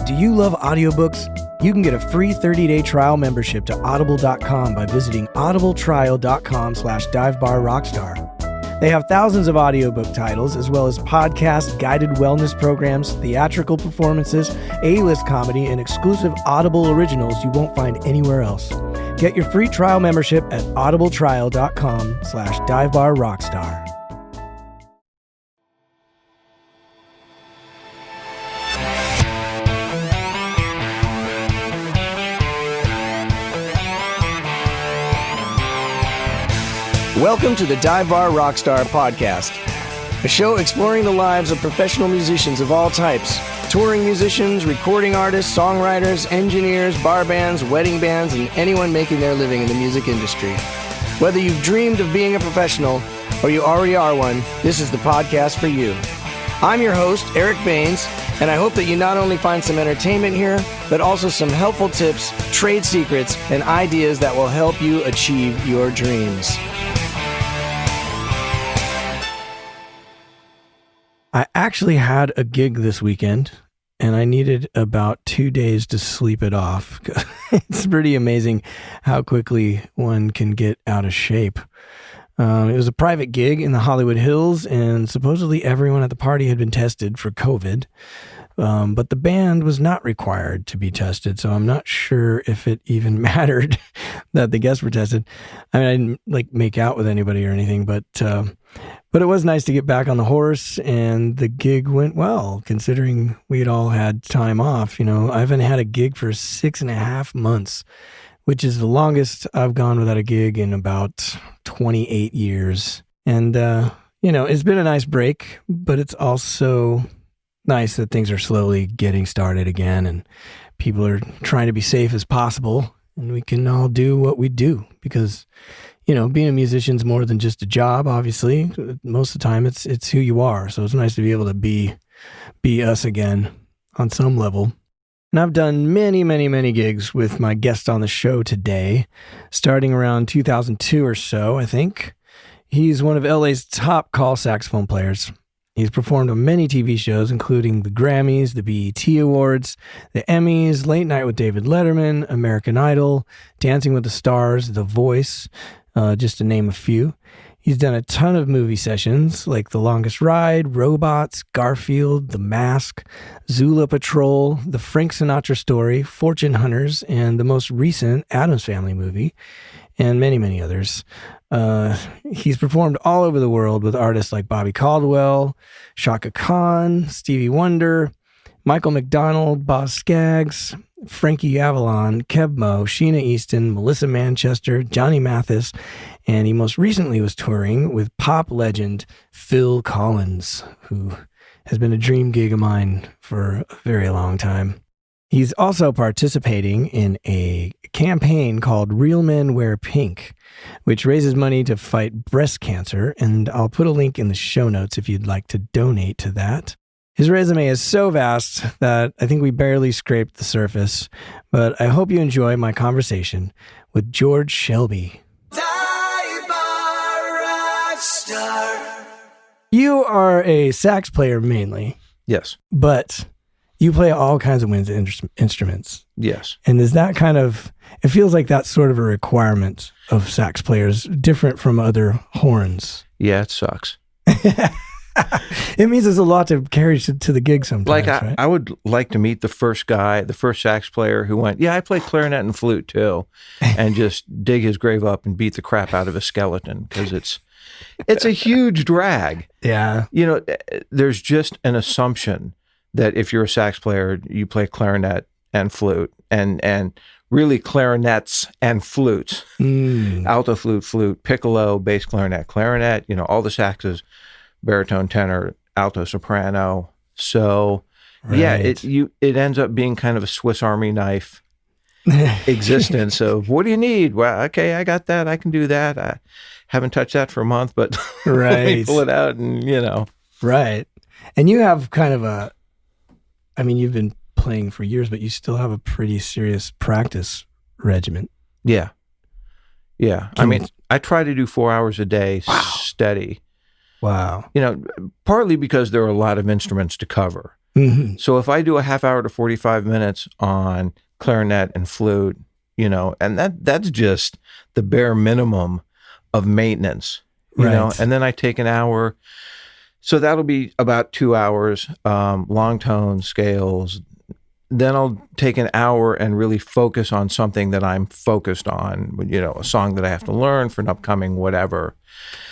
Do you love audiobooks? You can get a free 30-day trial membership to audible.com by visiting audibletrial.com/divebarrockstar. They have thousands of audiobook titles, as well as podcasts, guided wellness programs, theatrical performances, A-list comedy, and exclusive Audible originals you won't find anywhere else. Get your free trial membership at audibletrial.com/divebarrockstar. Welcome to the Dive Bar Rockstar podcast, a show exploring the lives of professional musicians of all types, touring musicians, recording artists, songwriters, engineers, bar bands, wedding bands, and anyone making their living in the music industry. Whether you've dreamed of being a professional or you already are one, this is the podcast for you. I'm your host, Eric Baines, and I hope that you not only find some entertainment here, but also some helpful tips, trade secrets, and ideas that will help you achieve your dreams. I actually had a gig this weekend, and I needed about 2 days to sleep it off. It's pretty amazing how quickly one can get out of shape. It was a private gig in the Hollywood Hills, and supposedly everyone at the party had been tested for COVID, but the band was not required to be tested, so I'm not sure if it even mattered that the guests were tested. I mean, I didn't make out with anybody or anything, but it was nice to get back on the horse, and the gig went well, considering we'd all had time off. You know, I haven't had a gig for 6.5 months, which is the longest I've gone without a gig in about 28 years. And, it's been a nice break, but it's also nice that things are slowly getting started again, and people are trying to be safe as possible, and we can all do what we do because, being a musician is more than just a job, obviously. Most of the time, it's who you are. So it's nice to be able to be us again on some level. And I've done many, many, many gigs with my guest on the show today, starting around 2002 or so, I think. He's one of LA's top call saxophone players. He's performed on many TV shows, including the Grammys, the BET Awards, the Emmys, Late Night with David Letterman, American Idol, Dancing with the Stars, The Voice, just to name a few. He's done a ton of movie sessions like The Longest Ride, Robots, Garfield, The Mask, Zula Patrol, The Frank Sinatra Story, Fortune Hunters, and the most recent Addams Family movie, and many, many others. He's performed all over the world with artists like Bobby Caldwell, Shaka Khan, Stevie Wonder, Michael McDonald, Boz Scaggs, Frankie Avalon, Keb Mo, Sheena Easton, Melissa Manchester, Johnny Mathis, and he most recently was touring with pop legend Phil Collins, who has been a dream gig of mine for a very long time. He's also participating in a campaign called Real Men Wear Pink, which raises money to fight breast cancer, and I'll put a link in the show notes if you'd like to donate to that. His resume is so vast that I think we barely scraped the surface, but I hope you enjoy my conversation with George Shelby. You are a sax player mainly. Yes. But you play all kinds of wind instruments. Yes. And is that it feels like that's sort of a requirement of sax players, different from other horns. Yeah, it sucks. It means there's a lot to carry to the gig sometimes, right? I would like to meet the first sax player who went, yeah, I play clarinet and flute too, and just dig his grave up and beat the crap out of a skeleton, because it's a huge drag. Yeah. There's just an assumption that if you're a sax player, you play clarinet and flute, and really clarinets and flutes, alto flute, piccolo, bass clarinet, all the saxes, baritone, tenor, alto, soprano. So right. Yeah, it ends up being kind of a Swiss Army knife existence of, what do you need? Well, okay, I got that. I can do that. I haven't touched that for a month, but right. Let me pull it out and, Right. And you have kind of you've been playing for years, but you still have a pretty serious practice regimen. Yeah. Yeah. I try to do 4 hours a day, steady. Wow. Partly because there are a lot of instruments to cover. Mhm. So if I do a half hour to 45 minutes on clarinet and flute, and that's just the bare minimum of maintenance, Right. and then I take an hour. So that'll be about 2 hours, long tone scales. Then I'll take an hour and really focus on something that I'm focused on, a song that I have to learn for an upcoming whatever.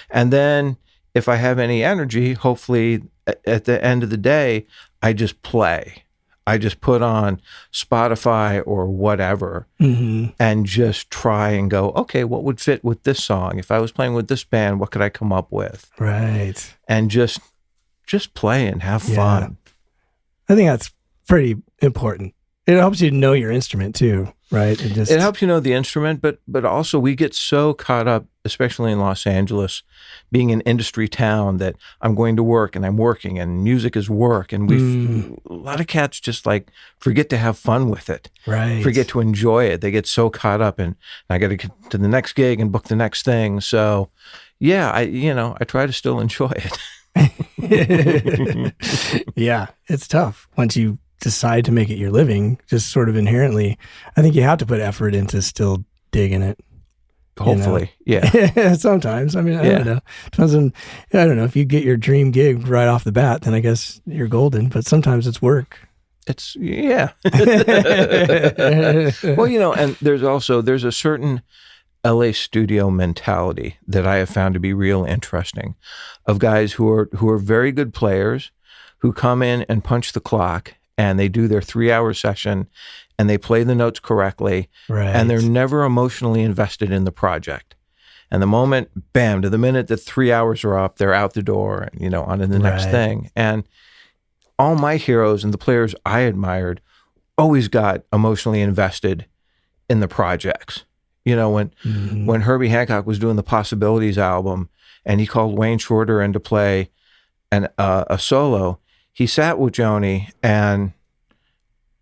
And then if I have any energy, hopefully at the end of the day, I just play. I just put on Spotify or whatever and just try and go, okay, what would fit with this song? If I was playing with this band, what could I come up with? Right. And just play and have fun. I think that's pretty important. It helps you know your instrument too, right? It helps you know the instrument, but also we get so caught up, especially in Los Angeles, being an industry town, that I'm going to work and I'm working and music is work. And a lot of cats just like forget to have fun with it. Right. Forget to enjoy it. They get so caught up in, I got to get to the next gig and book the next thing. So yeah, I try to still enjoy it. Yeah, it's tough once you decide to make it your living, just sort of inherently. I think you have to put effort into still digging it. Hopefully, yeah. Sometimes. I mean, I don't know. Depends on, I don't know. If you get your dream gig right off the bat, then I guess you're golden, but sometimes it's work. It's, yeah. Well, and there's a certain LA studio mentality that I have found to be real interesting, of guys who are very good players, who come in and punch the clock and they do their 3-hour session and they play the notes correctly, right, and they're never emotionally invested in the project. And the moment, bam, to the minute that 3 hours are up, they're out the door and, on to the next thing. And all my heroes and the players I admired always got emotionally invested in the projects. When Herbie Hancock was doing the Possibilities album and he called Wayne Shorter in to play a solo, he sat with Joni and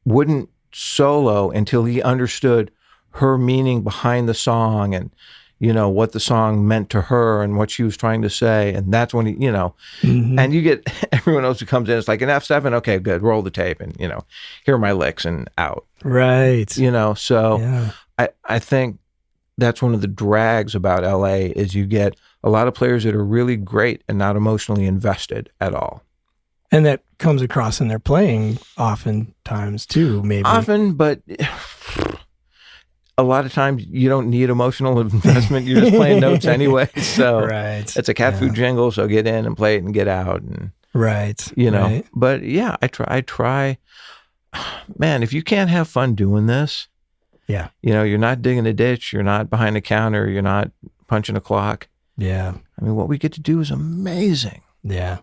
wouldn't solo until he understood her meaning behind the song and, what the song meant to her and what she was trying to say. And that's when he, and you get everyone else who comes in, it's like an F7. Okay, good. Roll the tape and, here are my licks and out. Right. So yeah. I think that's one of the drags about LA is you get a lot of players that are really great and not emotionally invested at all. And that comes across in their playing oftentimes too, maybe. Often, but a lot of times you don't need emotional investment. You're just playing notes anyway. So right. It's a cat food jingle. So get in and play it and get out. And right. Right. But yeah, I try, man, if you can't have fun doing this, yeah, you're not digging a ditch. You're not behind a counter. You're not punching a clock. Yeah. I mean, what we get to do is amazing. Yeah.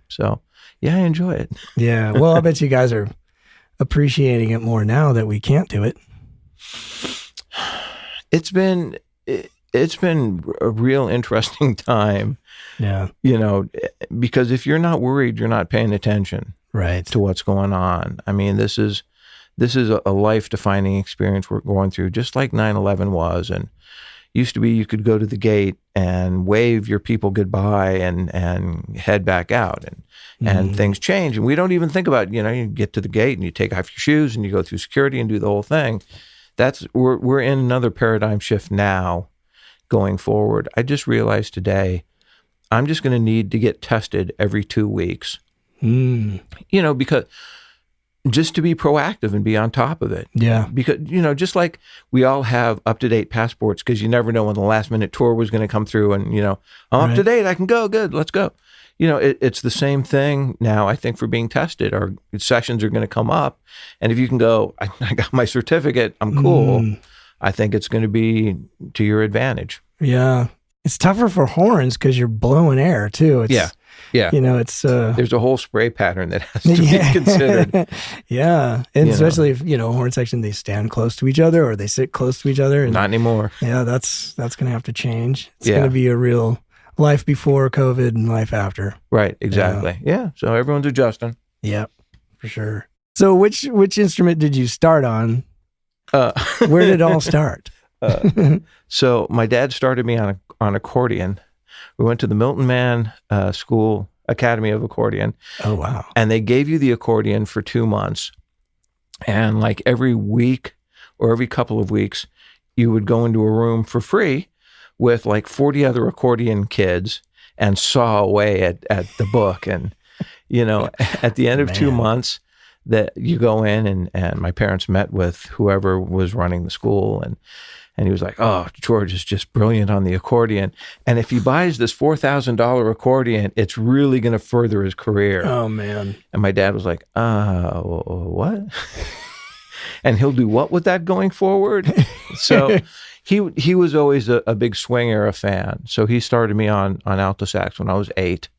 So yeah, I enjoy it. Yeah. Well, I bet you guys are appreciating it more now that we can't do it. It's been a real interesting time. Yeah. Because if you're not worried, you're not paying attention right to what's going on. I mean, this is a life-defining experience we're going through, just like 9/11 was. And used to be you could go to the gate and wave your people goodbye and head back out. And things change. And we don't even think about, you get to the gate and you take off your shoes and you go through security and do the whole thing. We're in another paradigm shift now going forward. I just realized today, I'm just going to need to get tested every 2 weeks. Because just to be proactive and be on top of it. Yeah. Because, just like we all have up-to-date passports because you never know when the last-minute tour was going to come through and, I'm up to date, I can go, good, let's go. It's the same thing now, I think, for being tested. Our sessions are going to come up. And if you can go, I got my certificate, I'm cool, I think it's going to be to your advantage. Yeah. It's tougher for horns because you're blowing air, too. It's, yeah. It's... There's a whole spray pattern that has to be considered. Yeah. And especially if, horn section, they stand close to each other or they sit close to each other. And, not anymore. Yeah, that's going to have to change. It's going to be a real life before COVID and life after. Right, exactly. Yeah. So everyone's adjusting. Yep, for sure. So which instrument did you start on? Where did it all start? So my dad started me on accordion. We went to the Milton Mann School Academy of Accordion. Oh, wow. And they gave you the accordion for 2 months. And like every week or every couple of weeks, you would go into a room for free with like 40 other accordion kids and saw away at the book. And, at the end of 2 months, that you go in and my parents met with whoever was running the school, and he was like, "Oh, George is just brilliant on the accordion. And if he buys this $4,000 accordion, it's really going to further his career." Oh, man. And my dad was like, what? And he'll do what with that going forward? So he was always a big swing era fan. So he started me on alto sax when I was 8,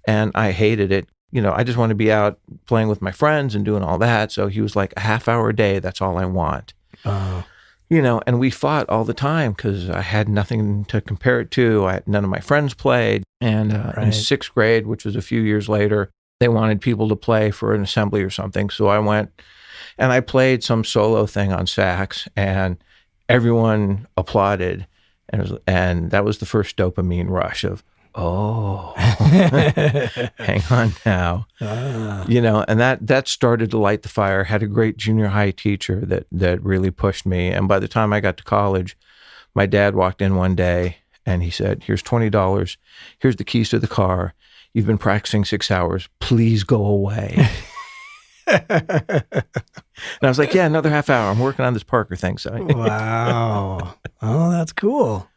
and I hated it. I just want to be out playing with my friends and doing all that. So he was like, a half hour a day, that's all I want. And we fought all the time because I had nothing to compare it to. None of my friends played. And in 6th grade, which was a few years later, they wanted people to play for an assembly or something. So I went and I played some solo thing on sax, and everyone applauded. And that was the first dopamine rush of, oh, hang on now. And that started to light the fire. Had a great junior high teacher that really pushed me. And by the time I got to college, my dad walked in one day and he said, "Here's $20. Here's the keys to the car. You've been practicing 6 hours. Please go away." And I was like, "Yeah, another half hour. I'm working on this Parker thing." So wow. Oh, that's cool.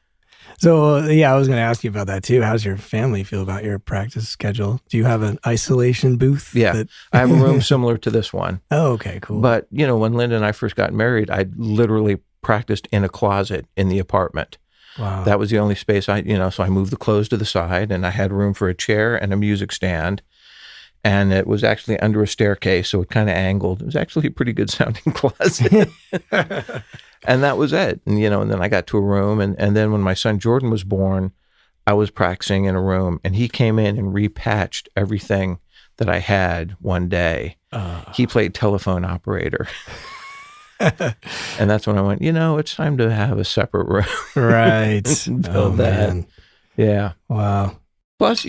So, I was going to ask you about that too. How's your family feel about your practice schedule? Do you have an isolation booth? Yeah, I have a room similar to this one. Oh, okay, cool. But, when Linda and I first got married, I literally practiced in a closet in the apartment. Wow. That was the only space so I moved the clothes to the side, and I had room for a chair and a music stand. And it was actually under a staircase, so it kind of angled. It was actually a pretty good sounding closet. And that was it. And, and then I got to a room. And then when my son Jordan was born, I was practicing in a room. And he came in and repatched everything that I had one day. He played telephone operator. And that's when I went, it's time to have a separate room. Right. Build that. Man. Yeah. Wow. Plus,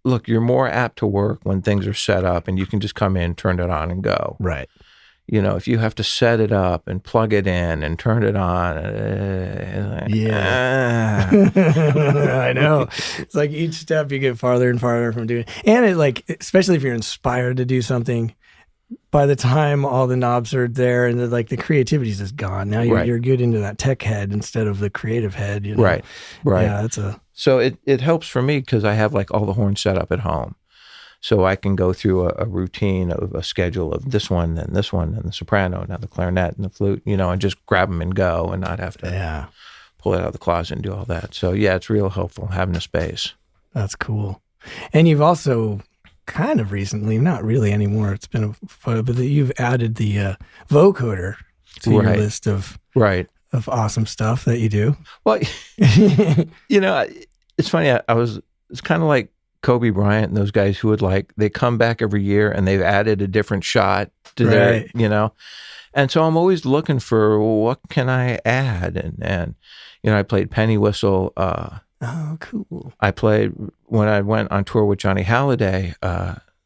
look, you're more apt to work when things are set up and you can just come in, turn it on, and go. Right. If you have to set it up and plug it in and turn it on. I know. It's like each step you get farther and farther from doing. And it especially if you're inspired to do something, by the time all the knobs are there and the creativity is just gone. Now you're good into that tech head instead of the creative head. Right. Yeah, So it helps for me because I have all the horns set up at home. So I can go through a routine of a schedule of this one, and this one, and the soprano, now the clarinet and the flute, and just grab them and go and not have to pull it out of the closet and do all that. So it's real helpful having a space. That's cool. And you've also kind of recently, not really anymore, it's been but you've added the vocoder to your list of awesome stuff that you do. Well, it's funny. It's kind of like Kobe Bryant and those guys who would they come back every year and they've added a different shot to their, and so I'm always looking for what can I add? And I played penny whistle. Oh, cool. I played when I went on tour with Johnny Halliday.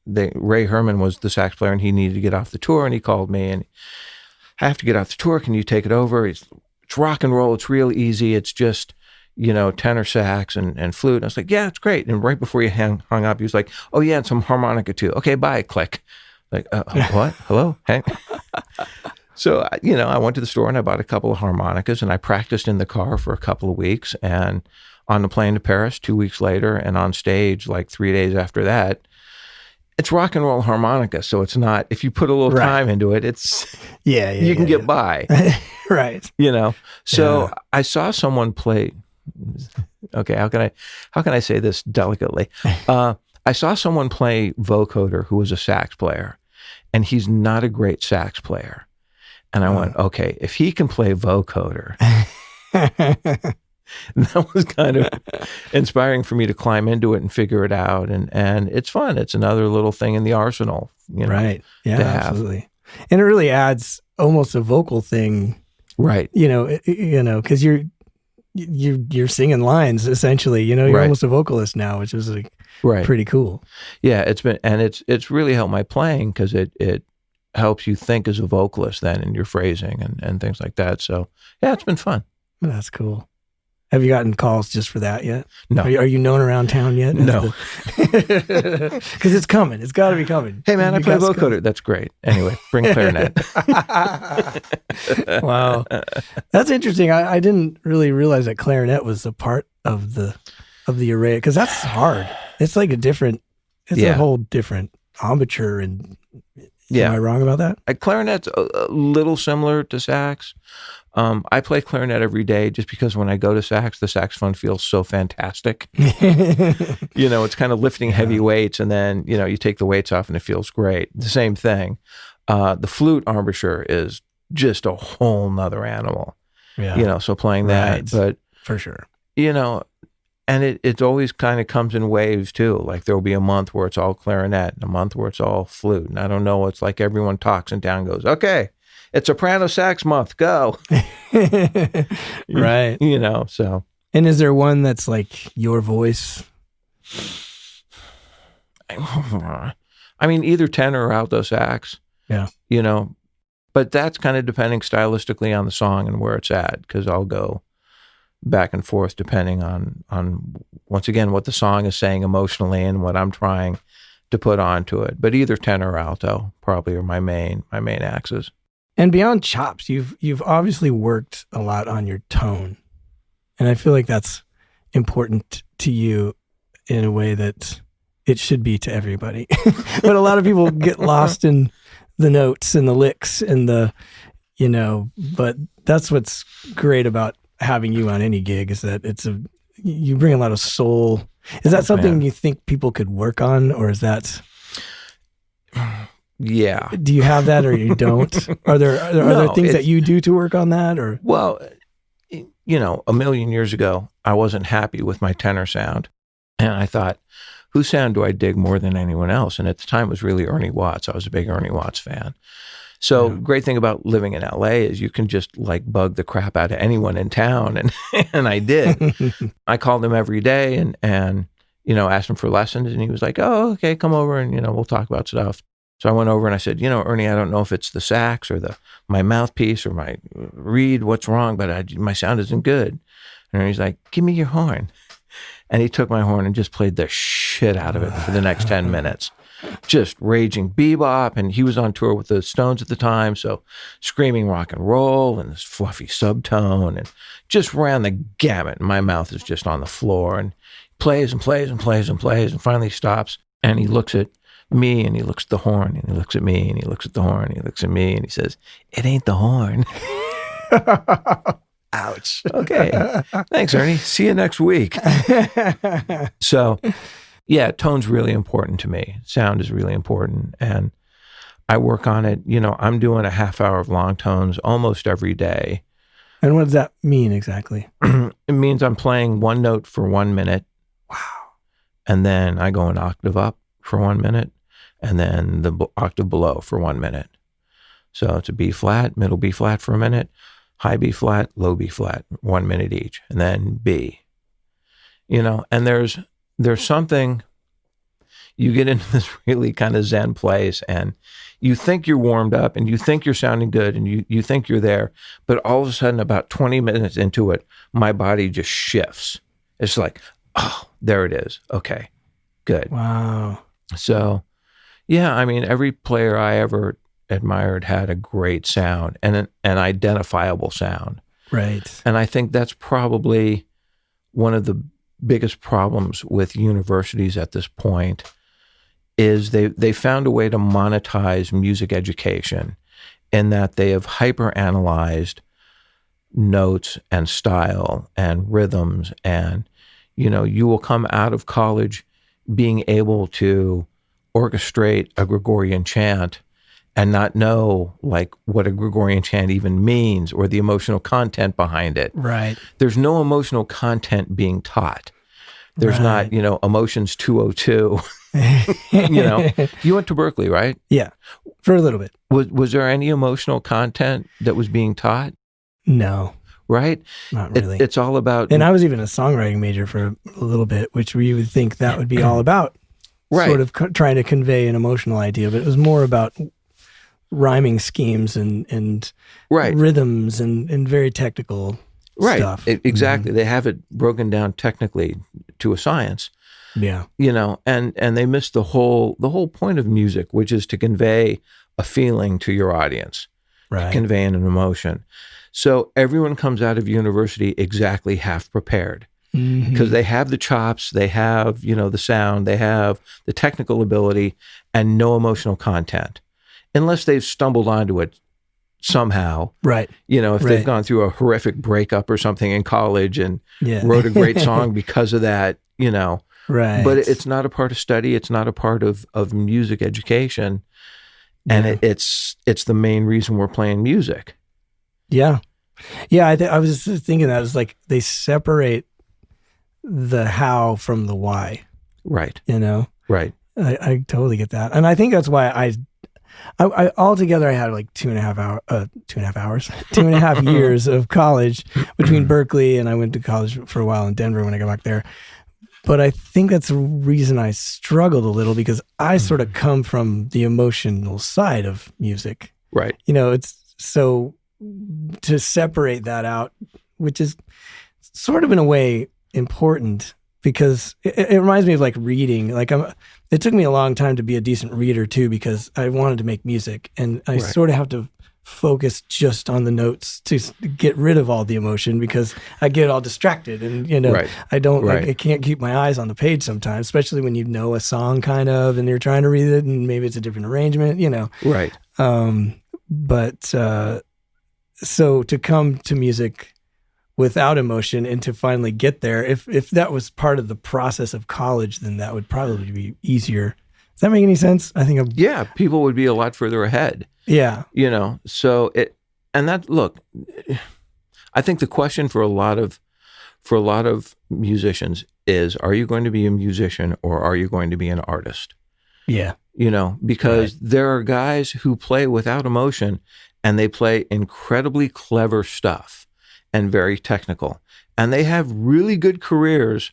Ray Herman was the sax player and he needed to get off the tour, and he called me and, "I have to get off the tour. Can you take it over? It's rock and roll. It's real easy. It's just, tenor sax and flute." And I was like, "Yeah, it's great." And right before he hung up, he was like, "Oh yeah, and some harmonica too. Okay, bye." Click. Like, what? Hello? Hey. So, I went to the store and I bought a couple of harmonicas and I practiced in the car for a couple of weeks, and on the plane to Paris 2 weeks later, and on stage 3 days after that. It's rock and roll harmonica, so it's not, if you put a little time into it, it's you can get by. Right. So I saw someone play. Okay, how can I say this delicately? I saw someone play vocoder who was a sax player, and he's not a great sax player. And I went, okay, if he can play vocoder, that was kind of inspiring for me to climb into it and figure it out. And it's fun. It's another little thing in the arsenal. Right. Yeah, absolutely. And it really adds almost a vocal thing. Right. Because you're singing lines essentially. You know, you're Right. almost a vocalist now, which is like Right. pretty cool. Yeah, it's really helped my playing because it helps you think as a vocalist then in your phrasing and things like that. So yeah, it's been fun. That's cool. Have you gotten calls just for that yet? No. Are you known around town yet? No. Because it's coming. It's got to be coming. Hey man, I You play got vocoder. That's great. Anyway, bring clarinet. Wow, that's interesting. I didn't really realize that clarinet was a part of the array, because that's hard. It's like a whole different embouchure. And am I wrong about that? Clarinet's a little similar to sax. I play clarinet every day just because when I go to sax, the saxophone feels so fantastic. You know, it's kind of lifting heavy weights, and then, you know, you take the weights off and it feels great. The same thing. The flute embouchure is just a whole nother animal. Yeah. You know, so playing that, but for sure. You know, and it always kind of comes in waves too. Like there'll be a month where it's all clarinet and a month where it's all flute. And I don't know, it's like everyone talks in town, goes, okay, it's soprano sax month, go. Right. You know, so. And is there one that's like your voice? I mean, either tenor or alto sax. Yeah. You know, but that's kind of depending stylistically on the song and where it's at, because I'll go back and forth depending on once again what the song is saying emotionally and what I'm trying to put onto it. But either tenor or alto probably are my main axes. And beyond chops, you've obviously worked a lot on your tone, and I feel like that's important to you in a way that it should be to everybody. But a lot of people get lost in the notes and the licks and the, you know. But that's what's great about having you on any gig, is that you bring a lot of soul. Is that something you think people could work on, or is that? Yeah. Do you have that, or you don't? Are there things that you do to work on that, or? Well, you know, a million years ago, I wasn't happy with my tenor sound, and I thought, whose sound do I dig more than anyone else? And at the time, it was really Ernie Watts. I was a big Ernie Watts fan. So great thing about living in LA is you can just like bug the crap out of anyone in town, and I did. I called him every day and you know, asked him for lessons, and he was like, "Oh, okay, come over and, you know, we'll talk about stuff." So I went over and I said, "You know, Ernie, I don't know if it's the sax or my mouthpiece or my reed, what's wrong, but my sound isn't good." And he's like, "Give me your horn." And he took my horn and just played the shit out of it for the next 10 minutes. Just raging bebop, and he was on tour with the Stones at the time, so screaming rock and roll and this fluffy subtone, and just ran the gamut. My mouth is just on the floor, and plays and plays and plays and plays, and finally stops, and he looks at me, and he looks at the horn, and he looks at me, and he looks at the horn, and he looks at me, and he says, "It ain't the horn." Ouch. Okay. Thanks, Ernie. See you next week. So, yeah, tone's really important to me. Sound is really important. And I work on it. You know, I'm doing a half hour of long tones almost every day. And what does that mean exactly? It means I'm playing one note for 1 minute. Wow. And then I go an octave up for 1 minute, and then the octave below for 1 minute. So it's a B flat, middle B flat for a minute, high B flat, low B flat, 1 minute each, and then B. You know, and there's something, you get into this really kind of Zen place, and you think you're warmed up, and you think you're sounding good, and you think you're there, but all of a sudden, about 20 minutes into it, my body just shifts. It's like, oh, there it is. Okay, good. Wow. So, yeah, I mean, every player I ever admired had a great sound and an identifiable sound. Right. And I think that's probably one of the biggest problems with universities at this point is they found a way to monetize music education in that they have hyper-analyzed notes and style and rhythms. And, you know, you will come out of college being able to orchestrate a Gregorian chant and not know like what a Gregorian chant even means or the emotional content behind it. Right. There's no emotional content being taught. There's not, you know, emotions 202. You know, you went to Berkeley, right? Yeah, for a little bit. Was there any emotional content that was being taught? No. right? Not really. It's all about... And I was even a songwriting major for a little bit, which we would think that would be all about sort of trying to convey an emotional idea, but it was more about rhyming schemes and rhythms and very technical stuff. Exactly. They have it broken down technically to a science. Yeah. And they miss the whole point of music, which is to convey a feeling to your audience, to convey an emotion. So everyone comes out of university exactly half prepared because they have the chops, they have, the sound, they have the technical ability and no emotional content, unless they've stumbled onto it somehow. Right. If they've gone through a horrific breakup or something in college and wrote a great song because of that, Right. But it's not a part of study. It's not a part of music education. And it's the main reason we're playing music. Yeah. Yeah. I was just thinking that it's like they separate the how from the why. Right. Right. I totally get that. And I think that's why I altogether I had like 2.5 years of college between Berkeley, and I went to college for a while in Denver when I got back there. But I think that's the reason I struggled a little, because I sort of come from the emotional side of music. Right. It's so to separate that out, which is sort of in a way important, because it reminds me of like reading. Like it took me a long time to be a decent reader too, because I wanted to make music, and I sort of have to focus just on the notes to get rid of all the emotion, because I get all distracted and, I don't, I can't keep my eyes on the page sometimes, especially when you know a song kind of, and you're trying to read it and maybe it's a different arrangement, Right. So to come to music without emotion and to finally get there, if that was part of the process of college, then that would probably be easier. Does that make any sense? I think people would be a lot further ahead. Yeah. So look, I think the question for a lot of musicians is, are you going to be a musician or are you going to be an artist? Yeah. Because there are guys who play without emotion and they play incredibly clever stuff and very technical. And they have really good careers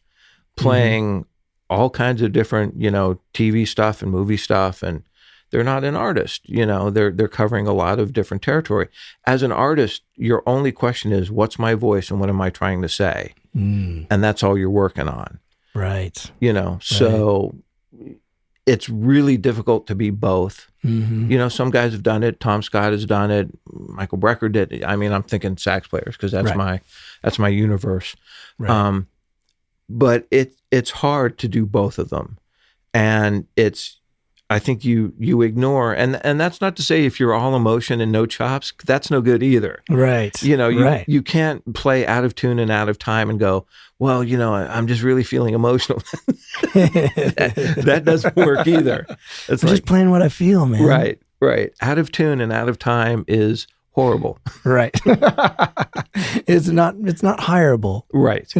playing all kinds of different, TV stuff and movie stuff, and they're not an artist. They're covering a lot of different territory. As an artist, your only question is, what's my voice and what am I trying to say? And that's all you're working on. Right. So it's really difficult to be both. Some guys have done it. Tom Scott has done it. Michael Brecker did it. I mean, I'm thinking sax players because that's my universe. Right. But it's hard to do both of them. And I think you ignore, and that's not to say if you're all emotion and no chops, that's no good either. Right. You can't play out of tune and out of time and go, well, I'm just really feeling emotional. that doesn't work either. It's just playing what I feel, man. Right. Out of tune and out of time is horrible. Right. It's not hireable. Right.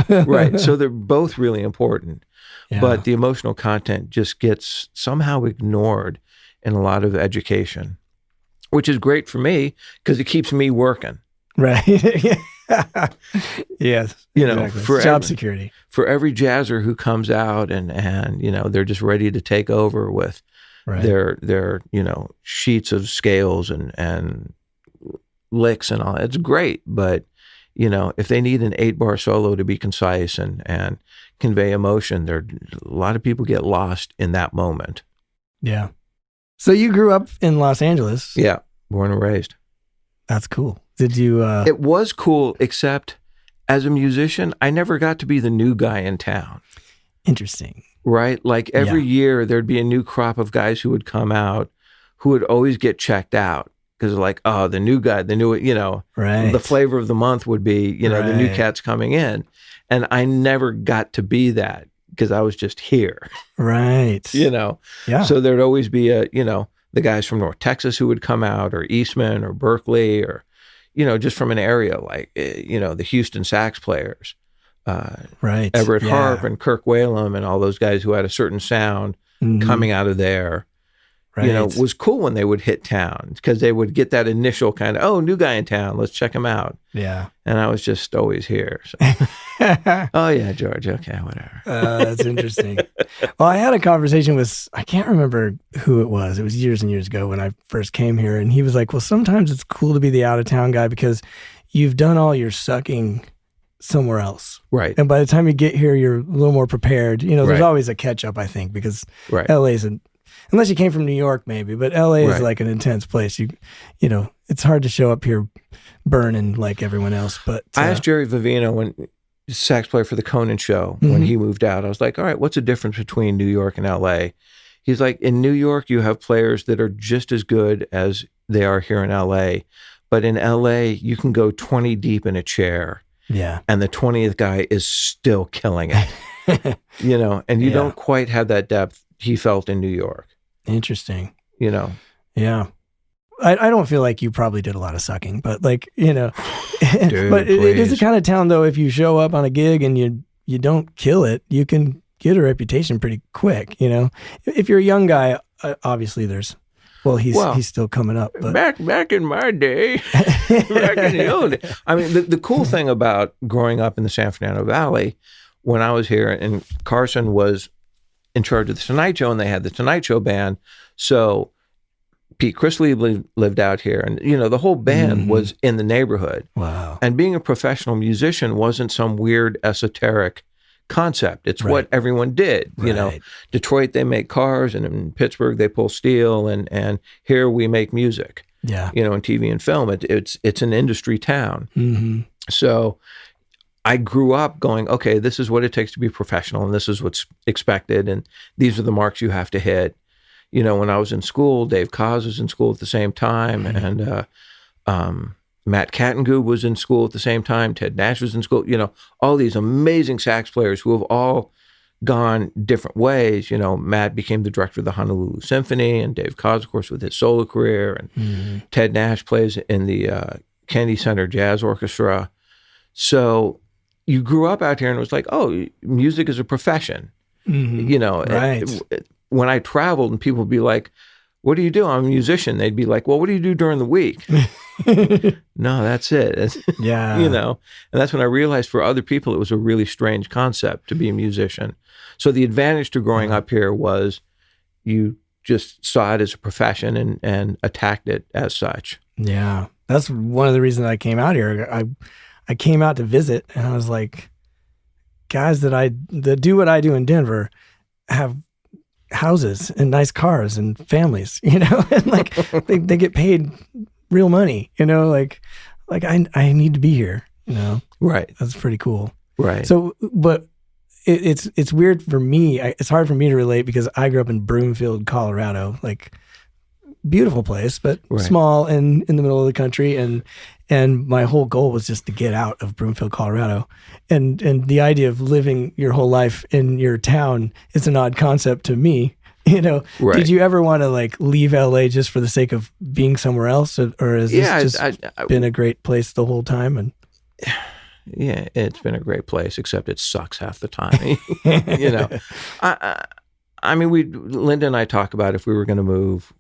Right. So they're both really important. Yeah. But the emotional content just gets somehow ignored in a lot of education, which is great for me because it keeps me working. Right. Yes. Exactly. For job security. For every jazzer who comes out and they're just ready to take over with their sheets of scales and licks and all, it's great. But if they need an 8-bar solo to be concise and convey emotion, a lot of people get lost in that moment. Yeah. So you grew up in Los Angeles. Yeah. Born and raised. That's cool. Did you? It was cool, except as a musician, I never got to be the new guy in town. Interesting. Right? Like every year there'd be a new crop of guys who would come out who would always get checked out. Because like, oh, the new guy, the new, the flavor of the month would be, the new cat's coming in. And I never got to be that because I was just here. Right. Yeah. So there'd always be the guys from North Texas who would come out, or Eastman or Berkeley, or, just from an area like, the Houston sax players. Everett Harp and Kirk Whalum and all those guys who had a certain sound coming out of there. Right. was cool when they would hit town because they would get that initial kind of, oh, new guy in town, let's check him out. Yeah. And I was just always here. So. Oh, yeah, George. Okay, whatever. That's interesting. Well, I had a conversation with, I can't remember who it was. It was years and years ago when I first came here. And he was like, well, sometimes it's cool to be the out-of-town guy because you've done all your sucking somewhere else. Right. And by the time you get here, you're a little more prepared. There's Right. always a catch-up, I think, because Right. LA's unless you came from New York, maybe, but LA is Right. like an intense place. It's hard to show up here burning like everyone else. But I asked Jerry Vivino, when sax player for the Conan show, when he moved out, I was like, all right, what's the difference between New York and LA? He's like, in New York, you have players that are just as good as they are here in LA. But in LA, you can go 20 deep in a chair. Yeah. And the 20th guy is still killing it, and you Yeah. don't quite have that depth he felt in New York. Interesting. Yeah. I don't feel like you probably did a lot of sucking, but like, Dude, but it is the please. kind of town though, if you show up on a gig and you don't kill it, you can get a reputation pretty quick. If you're a young guy, obviously he's still coming up, but Back in my day, back in the old day. I mean, the cool thing about growing up in the San Fernando Valley, when I was here, and Carson was in charge of the Tonight Show, and they had the Tonight Show band. So Pete Chrisley lived out here, and the whole band was in the neighborhood. Wow. And being a professional musician wasn't some weird esoteric concept. It's what everyone did. Right. Detroit, they make cars, and in Pittsburgh they pull steel, and here we make music. Yeah. In TV and film, it's an industry town. Mm-hmm. So I grew up going, okay, this is what it takes to be professional, and this is what's expected, and these are the marks you have to hit. When I was in school, Dave Koz was in school at the same time, and Matt Kattengub was in school at the same time. Ted Nash was in school. All these amazing sax players who have all gone different ways. Matt became the director of the Honolulu Symphony, and Dave Koz, of course, with his solo career, and Ted Nash plays in the Kennedy Center Jazz Orchestra. So you grew up out here, and it was like, oh, music is a profession. Right. When I traveled and people would be like, what do you do? I'm a musician. They'd be like, well, what do you do during the week? No, that's it. Yeah. And that's when I realized for other people, it was a really strange concept to be a musician. So the advantage to growing up here was you just saw it as a profession and attacked it as such. Yeah. That's one of the reasons I came out here. I came out to visit, and I was like, guys that do what I do in Denver have houses and nice cars and families, and like they get paid real money, like I need to be here, Right. That's pretty cool. Right. So, but it's weird for me. It's hard for me to relate because I grew up in Broomfield, Colorado, like beautiful place, but small and in the middle of the country. And my whole goal was just to get out of Broomfield, Colorado. And the idea of living your whole life in your town is an odd concept to me. Right. Did you ever want to like leave LA just for the sake of being somewhere else? Or has this just been a great place the whole time? And yeah, it's been a great place, except it sucks half the time. I mean, Linda and I talk about if we were going to move,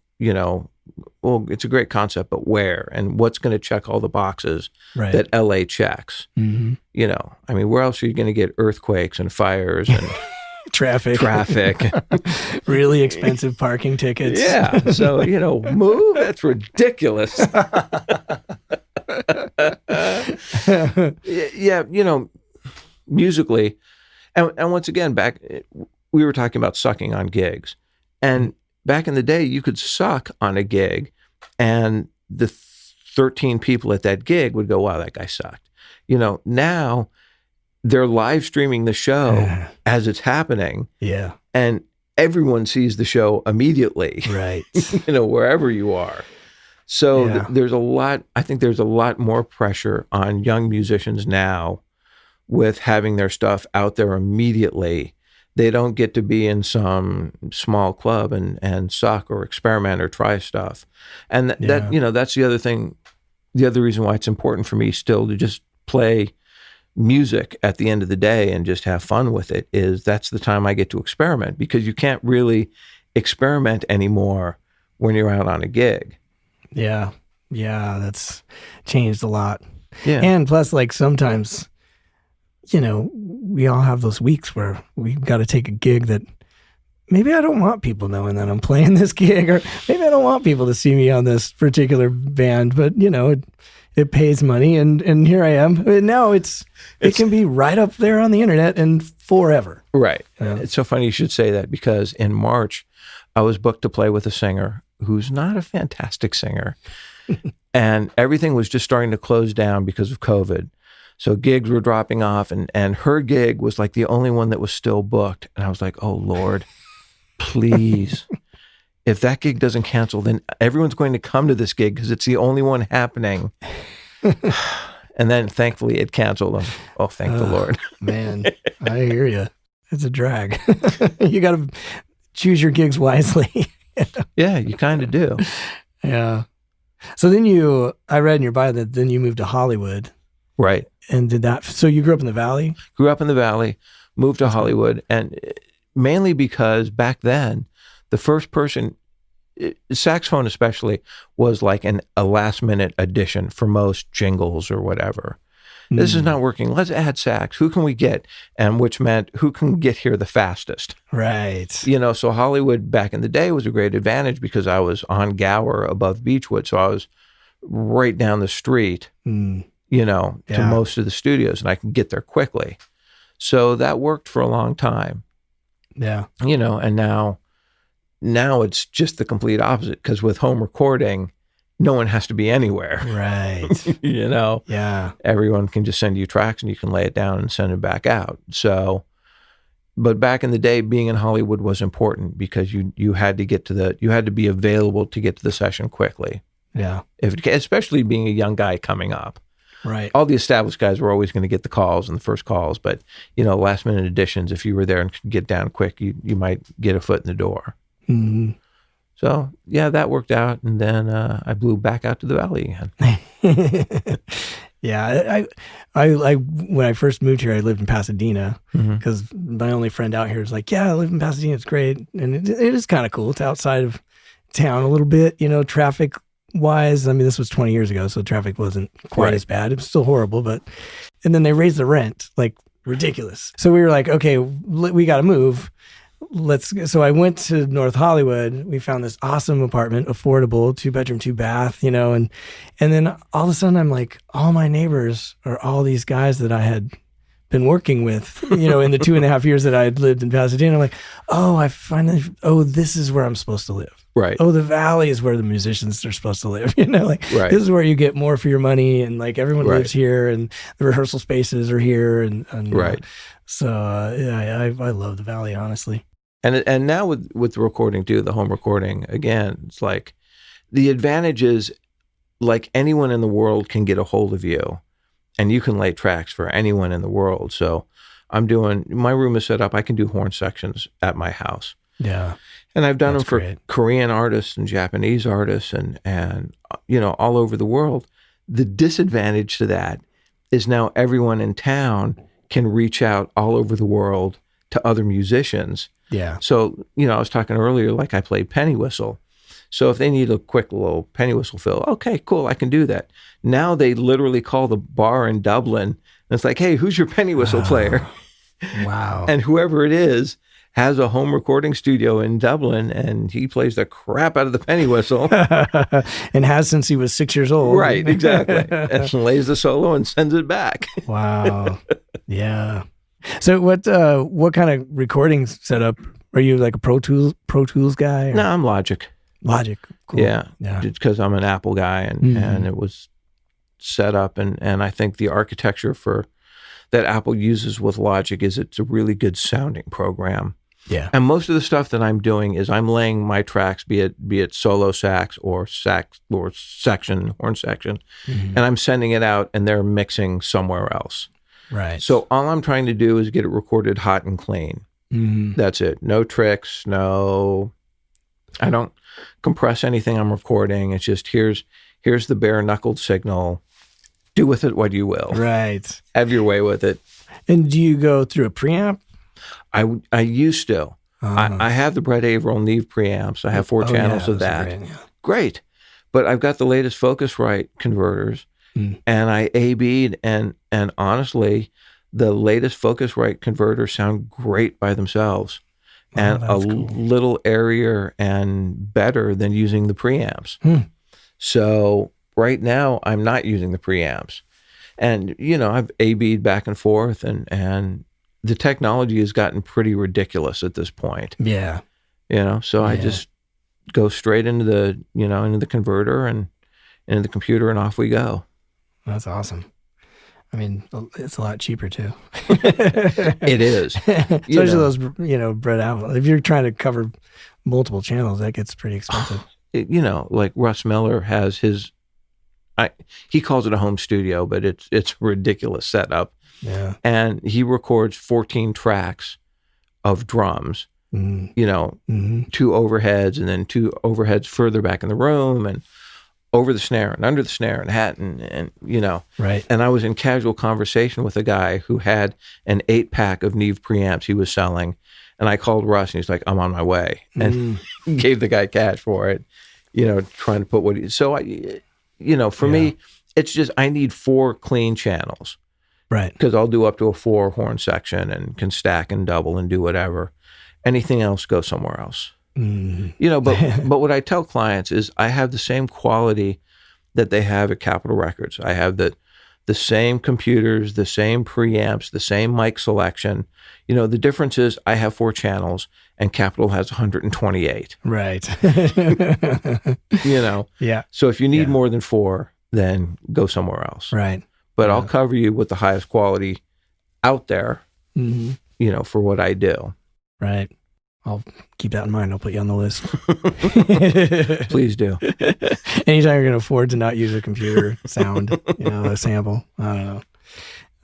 well, it's a great concept, but where and what's going to check all the boxes that LA checks? Mm-hmm. I mean, where else are you going to get earthquakes and fires and traffic, really expensive parking tickets? Yeah. So, move? That's ridiculous. Yeah. Musically. And once again, we were talking about sucking on gigs, and back in the day, you could suck on a gig, and the 13 people at that gig would go, wow, that guy sucked. Now they're live streaming the show as it's happening. Yeah. And everyone sees the show immediately. Right. Wherever you are. So I think there's a lot more pressure on young musicians now with having their stuff out there immediately. They don't get to be in some small club and suck or experiment or try stuff. And that's the other thing, the other reason why it's important for me still to just play music at the end of the day and just have fun with it is that's the time I get to experiment, because you can't really experiment anymore when you're out on a gig. Yeah. Yeah. That's changed a lot. Yeah. And plus, like sometimes, we all have those weeks where we got to take a gig that maybe I don't want people knowing that I'm playing this gig, or maybe I don't want people to see me on this particular band, but it pays money, and here I am. And now it can be right up there on the internet and forever. Right. It's so funny you should say that, because in March, I was booked to play with a singer who's not a fantastic singer. And everything was just starting to close down because of COVID. So gigs were dropping off, and her gig was like the only one that was still booked. And I was like, oh, Lord, please. If that gig doesn't cancel, then everyone's going to come to this gig because it's the only one happening. And then thankfully it canceled. Oh, thank the Lord. Man, I hear you. It's a drag. You got to choose your gigs wisely. Yeah, you kind of do. Yeah. So then I read in your bio that then you moved to Hollywood. Right. And did that. So you grew up in the Valley? Grew up in the Valley, moved to Hollywood, and mainly because back then, the first person, saxophone especially, was like a last-minute addition for most jingles or whatever. This is not working. Let's add sax. Who can we get? And which meant who can get here the fastest. Right. So Hollywood back in the day was a great advantage because I was on Gower above Beechwood. So I was right down the street, to most of the studios, and I could get there quickly. So that worked for a long time. Yeah. And now it's just the complete opposite, because with home recording, no one has to be anywhere. Right. Yeah. Everyone can just send you tracks and you can lay it down and send it back out. So, but back in the day, being in Hollywood was important because you had to you had to be available to get to the session quickly. Yeah. Especially being a young guy coming up. Right. All the established guys were always going to get the calls and the first calls, but last minute additions, if you were there and could get down quick, you might get a foot in the door. Mm-hmm. So yeah, that worked out, and then I blew back out to the Valley again. Yeah, I when I first moved here, I lived in Pasadena because my only friend out here is like, yeah, I live in Pasadena, it's great, and it is kind of cool. It's outside of town a little bit, traffic wise. I mean, this was 20 years ago, so traffic wasn't quite as bad. It was still horrible, and then they raised the rent like ridiculous. So we were like, okay, we got to move. So I went to North Hollywood. We found this awesome apartment, affordable, 2-bedroom, 2-bath, and then all of a sudden I'm like, all my neighbors are all these guys that I had been working with, in the 2.5 years that I had lived in Pasadena. I'm like, this is where I'm supposed to live. Right. Oh, the Valley is where the musicians are supposed to live. Right. This is where you get more for your money, and like everyone lives here, and the rehearsal spaces are here, and right. I love the Valley, honestly. And now with the recording too, the home recording, again, it's like the advantage is like anyone in the world can get a hold of you, and you can lay tracks for anyone in the world. So my room is set up. I can do horn sections at my house. Yeah. And I've done That's them for great. Korean artists and Japanese artists and all over the world. The disadvantage to that is now everyone in town can reach out all over the world to other musicians. Yeah. So, I was talking earlier, like I played penny whistle. So if they need a quick little penny whistle fill, okay, cool, I can do that. Now they literally call the bar in Dublin, and it's like, hey, who's your penny whistle player? Wow. And whoever it is has a home recording studio in Dublin, and he plays the crap out of the penny whistle. And has since he was 6 years old. Right, exactly. And lays the solo and sends it back. Wow. Yeah. So what kind of recording setup are you, like a Pro Tools guy? Or? No, I'm Logic. Logic. Cool. Yeah. Because I'm an Apple guy, and it was set up, and I think the architecture that Apple uses with Logic is it's a really good sounding program. Yeah. And most of the stuff that I'm doing is I'm laying my tracks, be it solo sax or horn section, and I'm sending it out, and they're mixing somewhere else. Right. So all I'm trying to do is get it recorded hot and clean. That's it. No tricks. I don't compress anything I'm recording. It's just here's the bare knuckled signal. Do with it what you will. Right. Have your way with it. And do you go through a preamp? I used to. I have the Brett Averill Neve preamps. I have 4 channels of that. Great. But I've got the latest Focusrite converters, and I A-B'd, and honestly, the latest Focusrite converters sound great by themselves, and a little airier and better than using the preamps. So right now, I'm not using the preamps. And, I've A-B'd back and forth, and the technology has gotten pretty ridiculous at this point. Yeah. So I just go straight into the converter and into the computer, and off we go. That's awesome. I mean, it's a lot cheaper too. It is. Especially those, Brett Averill. If you're trying to cover multiple channels, that gets pretty expensive. Like Russ Miller has his, he calls it a home studio, but it's a ridiculous setup. Yeah. And he records 14 tracks of drums, 2 overheads, and then 2 overheads further back in the room, and over the snare and under the snare and hat and Right. And I was in casual conversation with a guy who had an 8-pack of Neve preamps he was selling, and I called Russ, and he's like, I'm on my way, and gave the guy cash for it, trying to put for me, it's just, I need 4 clean channels. Right. Because I'll do up to a 4 horn section and can stack and double and do whatever. Anything else, go somewhere else. But what I tell clients is I have the same quality that they have at Capitol Records. I have the same computers, the same preamps, the same mic selection. The difference is I have 4 channels and Capitol has 128. Right. Yeah. So if you need more than 4, then go somewhere else. Right. But I'll cover you with the highest quality out there, for what I do. Right. I'll keep that in mind. I'll put you on the list. Please do. Anytime you're going to afford to not use a computer sound, a sample. I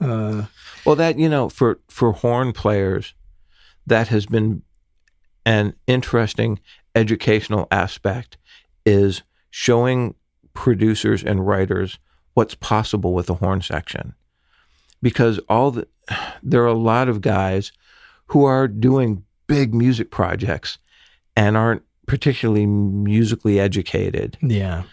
don't know. Well, that, for horn players, that has been an interesting educational aspect, is showing producers and writers what's possible with a horn section. Because there are a lot of guys who are doing big music projects and aren't particularly musically educated. Yeah.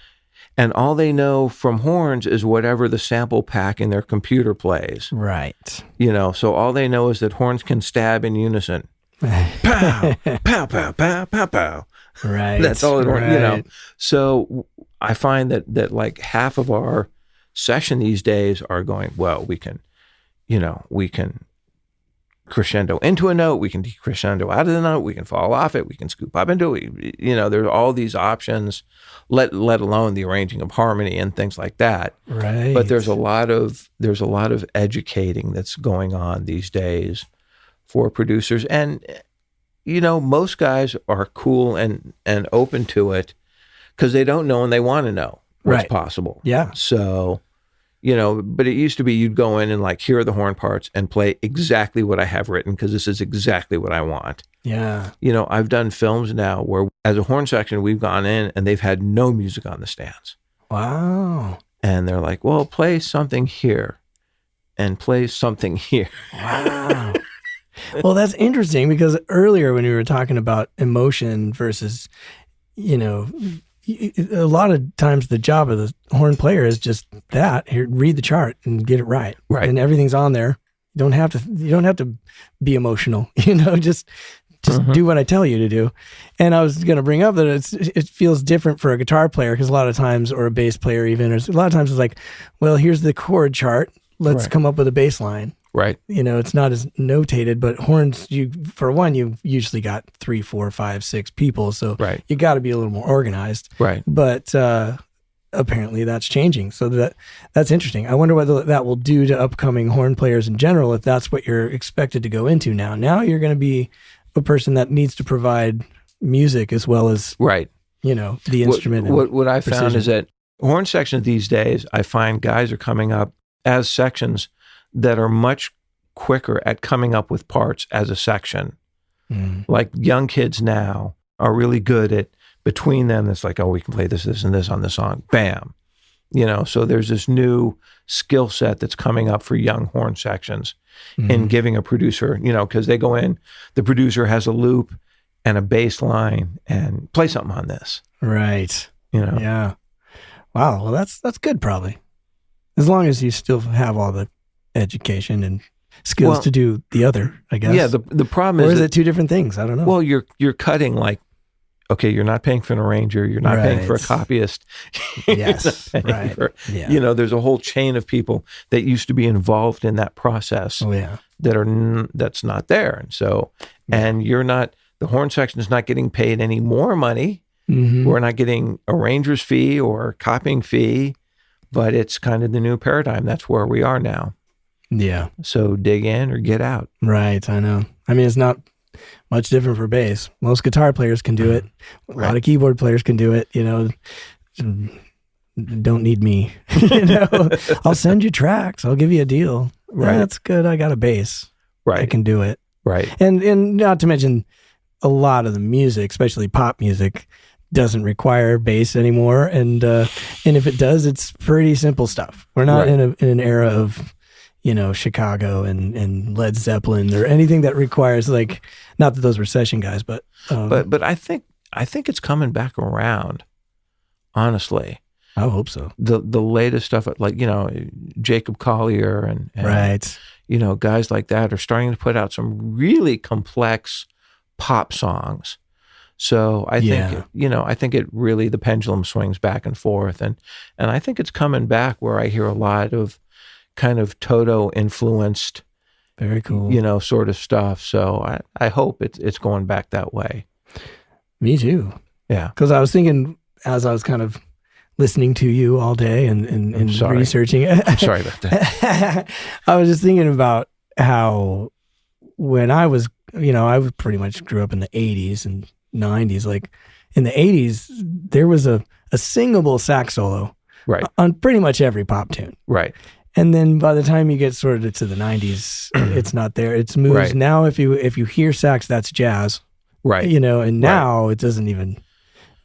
And all they know from horns is whatever the sample pack in their computer plays. Right. So all they know is that horns can stab in unison. Pow, pow, pow, pow, pow, pow. Right. That's all it, So I find that like half of our session these days are going, well, we can crescendo into a note, we can decrescendo out of the note, we can fall off it, we can scoop up into it. There's all these options, let alone the arranging of harmony and things like that. Right. But there's a lot of educating that's going on these days for producers, and most guys are cool and open to it because they don't know and they want to know what's possible. Yeah. So but it used to be you'd go in and like, here are the horn parts and play exactly what I have written because this is exactly what I want. Yeah. I've done films now where as a horn section, we've gone in and they've had no music on the stands. Wow. And they're like, well, play something here and play something here. Wow. Well, that's interesting because earlier when we were talking about emotion versus, a lot of times the job of the horn player is just that. Here, read the chart and get it right. Right. And everything's on there. You don't have to be emotional, just do what I tell you to do. And I was going to bring up that it feels different for a guitar player because a lot of times, or a bass player even, or a lot of times it's like, well, here's the chord chart. Let's come up with a bass line. Right. It's not as notated, but horns, you've usually got 3, 4, 5, 6 people. So you got to be a little more organized. Right. But apparently that's changing. So that's interesting. I wonder what that will do to upcoming horn players in general, if that's what you're expected to go into now. Now you're going to be a person that needs to provide music as well as, the instrument. What I found is that horn sections these days, I find guys are coming up as sections that are much quicker at coming up with parts as a section. Like young kids now are really good at, between them, it's like, oh, we can play this, this, and this on the song. Bam. So there's this new skill set that's coming up for young horn sections in giving a producer, because they go in, the producer has a loop and a bass line and play something on this. Right. You know? Yeah. Wow. Well, that's good probably. As long as you still have all the education and skills to do the other, I guess. Yeah. The problem or is it two different things? I don't know. Well, you're cutting like, okay, you're not paying for an arranger, you're not paying for a copyist. Yes. Right. You know, there's a whole chain of people that used to be involved in that process. Oh yeah. That's not there. And so, and the horn section is not getting paid any more money. Mm-hmm. We're not getting arranger's fee or copying fee, but it's kind of the new paradigm. That's where we are now. Yeah. So dig in or get out. Right. I know. I mean, it's not much different for bass. Most guitar players can do it. A lot of keyboard players can do it. You know, don't need me. You know, I'll send you tracks. I'll give you a deal. Right. That's good. I got a bass. Right. I can do it. Right. And not to mention a lot of the music, especially pop music, doesn't require bass anymore. And if it does, it's pretty simple stuff. We're not in an era of, you know, Chicago and Led Zeppelin or anything that requires, like, not that those were session guys, but I think it's coming back around. Honestly, I hope so. The latest stuff, like, you know, Jacob Collier and right, you know, guys like that are starting to put out some really complex pop songs. So I think, you know, I think it really, the pendulum swings back and forth, and I think it's coming back where I hear a lot of kind of Toto influenced, very cool, you know, sort of stuff. So I hope it's going back that way. Me too. Yeah. Because I was thinking, as I was kind of listening to you all day and researching. I'm sorry about that. I was just thinking about how when I was, you know, I pretty much grew up in the 80s and 90s. Like in the 80s, there was a singable sax solo on pretty much every pop tune. Right. And then by the time you get sort of to the 90s, it's not there. It's moves. Right. Now, if you hear sax, that's jazz. Right. You know, and now it doesn't even.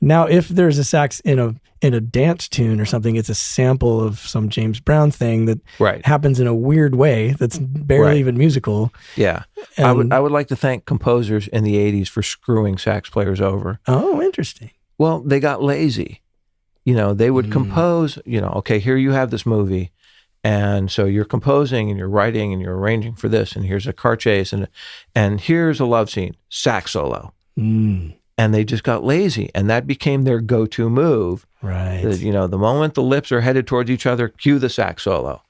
Now, if there's a sax in a dance tune or something, it's a sample of some James Brown thing that happens in a weird way that's barely even musical. Yeah. I would like to thank composers in the 80s for screwing sax players over. Oh, interesting. Well, they got lazy. You know, they would compose, you know, okay, here you have this movie. And so you're composing and you're writing and you're arranging for this, and here's a car chase and here's a love scene, sax solo. And they just got lazy, and that became their go-to move. Right. You know, the moment the lips are headed towards each other, cue the sax solo.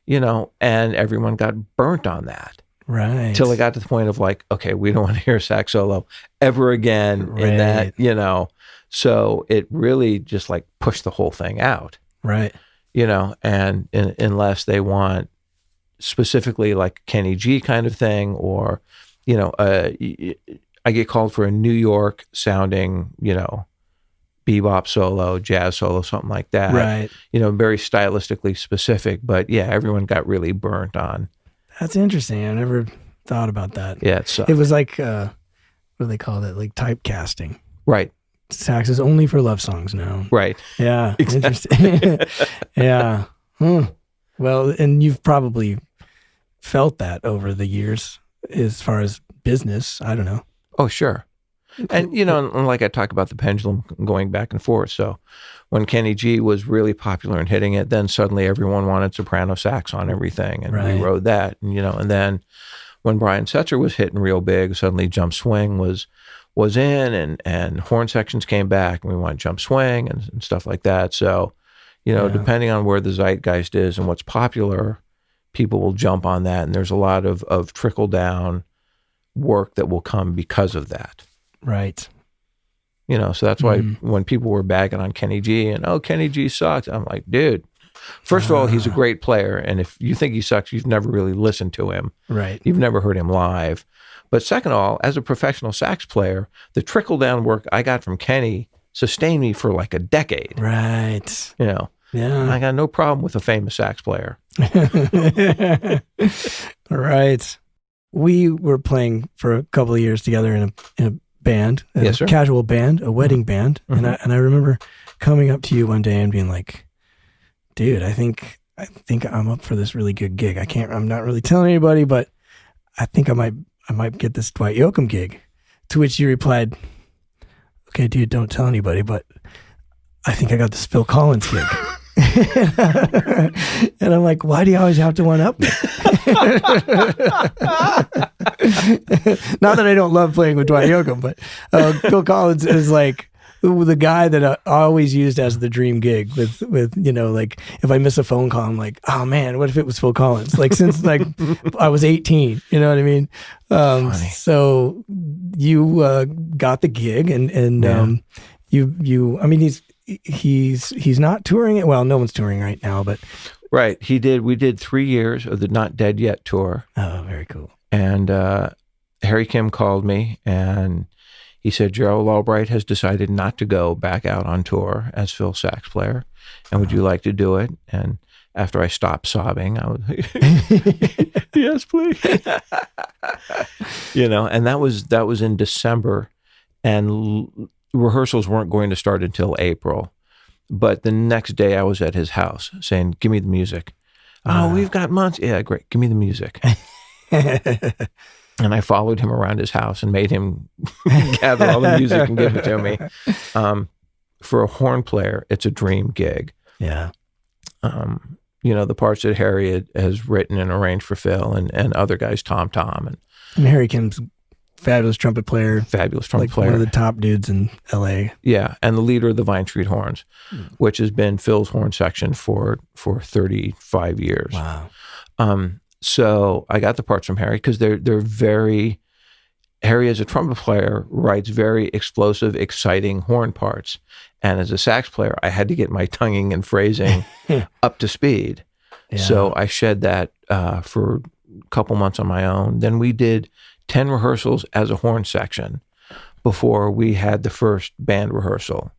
You know, and everyone got burnt on that. Right. Till it got to the point of like, okay, we don't want to hear sax solo ever again in that, you know. So it really just like pushed the whole thing out. Right. You know, and unless they want specifically like Kenny G kind of thing, or, you know, I get called for a New York sounding, you know, bebop solo, jazz solo, something like that. Right. You know, very stylistically specific, but yeah, everyone got really burnt on. That's interesting. I never thought about that. Yeah, it was like, what do they call that? Like typecasting. Right. Sax is only for love songs now. Right. Yeah. Exactly. Interesting. Yeah. Well, and you've probably felt that over the years as far as business. I don't know. Oh, sure. And, you know, and like I talk about the pendulum going back and forth. So when Kenny G was really popular and hitting it, then suddenly everyone wanted soprano sax on everything. And we rode that. And, you know, and then when Brian Setzer was hitting real big, suddenly jump swing was in, and horn sections came back, and we want jump swing and stuff like that. So, you know, depending on where the zeitgeist is and what's popular, people will jump on that. And there's a lot of trickle down work that will come because of that. Right. You know, so that's why when people were bagging on Kenny G and, oh, Kenny G sucks, I'm like, dude, first of all, he's a great player. And if you think he sucks, you've never really listened to him. Right. You've never heard him live. But second of all, as a professional sax player, the trickle down work I got from Kenny sustained me for like a decade. Right. You know, I got no problem with a famous sax player. Right. We were playing for a couple of years together in a band, a casual band, a wedding band. And I remember coming up to you one day and being like, dude, I think I'm up for this really good gig. I'm not really telling anybody, but I think I might get this Dwight Yoakam gig. To which you replied, "Okay, dude, don't tell anybody, but I think I got this Phil Collins gig." And I'm like, why do you always have to one up me? Not that I don't love playing with Dwight Yoakam, but Phil Collins is like the guy that I always used as the dream gig with, like if I miss a phone call, I'm like, oh man, what if it was Phil Collins? Like since like I was 18, you know what I mean? So you got the gig and I mean, he's not touring it. Well, no one's touring right now, but right. We did 3 years of the Not Dead Yet tour. Oh, very cool. And Harry Kim called me and he said, Gerald Albright has decided not to go back out on tour as Phil's sax player. And would you like to do it? And after I stopped sobbing, I was like, yes, please. And that was in December, and rehearsals weren't going to start until April. But the next day I was at his house saying, give me the music. Oh, we've got months. Yeah, great. Give me the music. And I followed him around his house and made him gather all the music and give it to me. For a horn player, it's a dream gig. Yeah. The parts that Harry has written and arranged for Phil and other guys, Tom. And Harry Kim's fabulous trumpet player. One of the top dudes in L.A. Yeah, and the leader of the Vine Street Horns, which has been Phil's horn section for 35 years. Wow. So I got the parts from Harry because they're very. Harry, as a trumpet player, writes very explosive, exciting horn parts, and as a sax player, I had to get my tonguing and phrasing up to speed. Yeah. So I shed that for a couple months on my own. Then we did 10 rehearsals as a horn section before we had the first band rehearsal.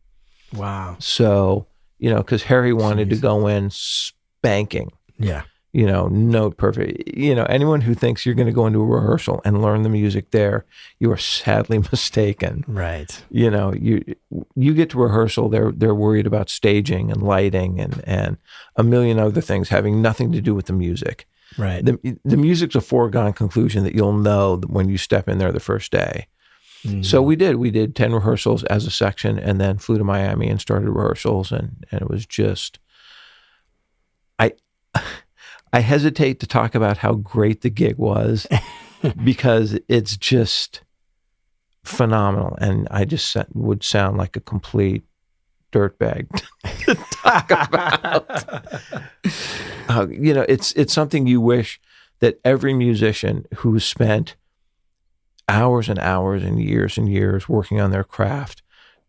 Wow. So, because Harry wanted to go in spanking. Yeah. Note perfect. Anyone who thinks you're going to go into a rehearsal and learn the music there, you are sadly mistaken. Right. You get to rehearsal, they're worried about staging and lighting and a million other things having nothing to do with the music. Right. The music's a foregone conclusion that you'll know when you step in there the first day. Mm. So we did 10 rehearsals as a section and then flew to Miami and started rehearsals and it was just, I hesitate to talk about how great the gig was because it's just phenomenal. And I just would sound like a complete dirtbag to talk about. It's something you wish that every musician who spent hours and hours and years working on their craft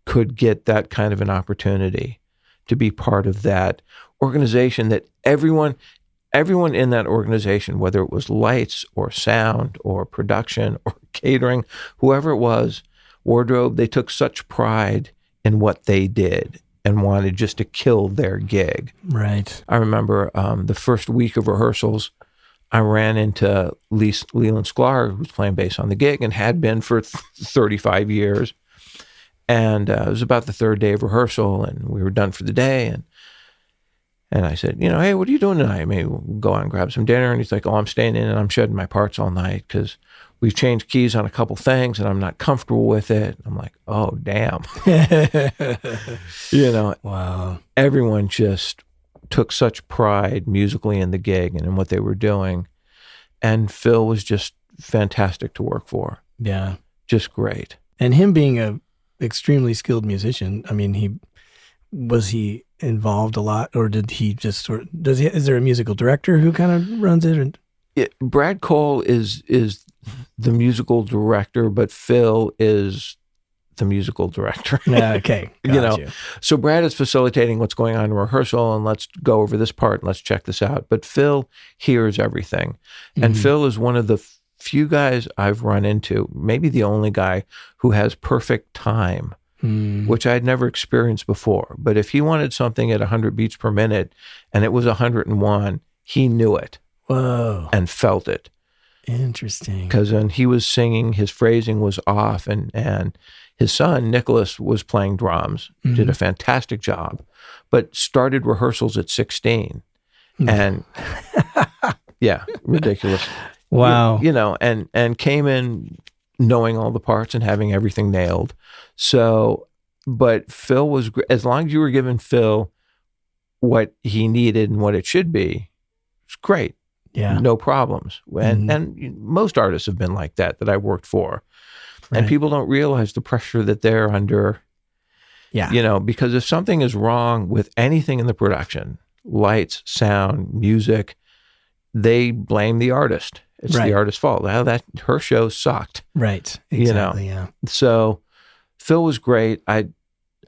could get that kind of an opportunity to be part of that organization that everyone in that organization, whether it was lights or sound or production or catering, whoever it was, wardrobe, they took such pride in what they did and wanted just to kill their gig. Right. I remember the first week of rehearsals, I ran into Leland Sklar, who's playing bass on the gig and had been for 35 years. And it was about the third day of rehearsal and we were done for the day. And I said, hey, what are you doing tonight? Maybe we'll go out and grab some dinner. And he's like, oh, I'm staying in and I'm shedding my parts all night because we've changed keys on a couple things and I'm not comfortable with it. I'm like, oh, damn. Wow. Everyone just took such pride musically in the gig and in what they were doing. And Phil was just fantastic to work for. Yeah. Just great. And him being a extremely skilled musician, I mean, was he involved a lot, or did he just is there a musical director who kind of runs it? Brad Cole is the musical director, but Phil is the musical director. Okay. So Brad is facilitating what's going on in rehearsal and let's go over this part and let's check this out. But Phil hears everything. And Phil is one of the few guys I've run into, maybe the only guy who has perfect time. Which I had never experienced before. But if he wanted something at 100 beats per minute and it was 101, he knew it. Whoa. And felt it. Interesting. Because when he was singing, his phrasing was off and his son, Nicholas, was playing drums, did a fantastic job, but started rehearsals at 16. And yeah, ridiculous. Wow. And came in knowing all the parts and having everything nailed. So, but Phil was, as long as you were giving Phil what he needed and what it should be, it's great. Yeah. No problems. And most artists have been like that I worked for. Right. And people don't realize the pressure that they're under. Yeah. You know, because if something is wrong with anything in the production, lights, sound, music, they blame the artist. It's the artist's fault. Well, her show sucked. Right. Exactly. Yeah. So Phil was great. I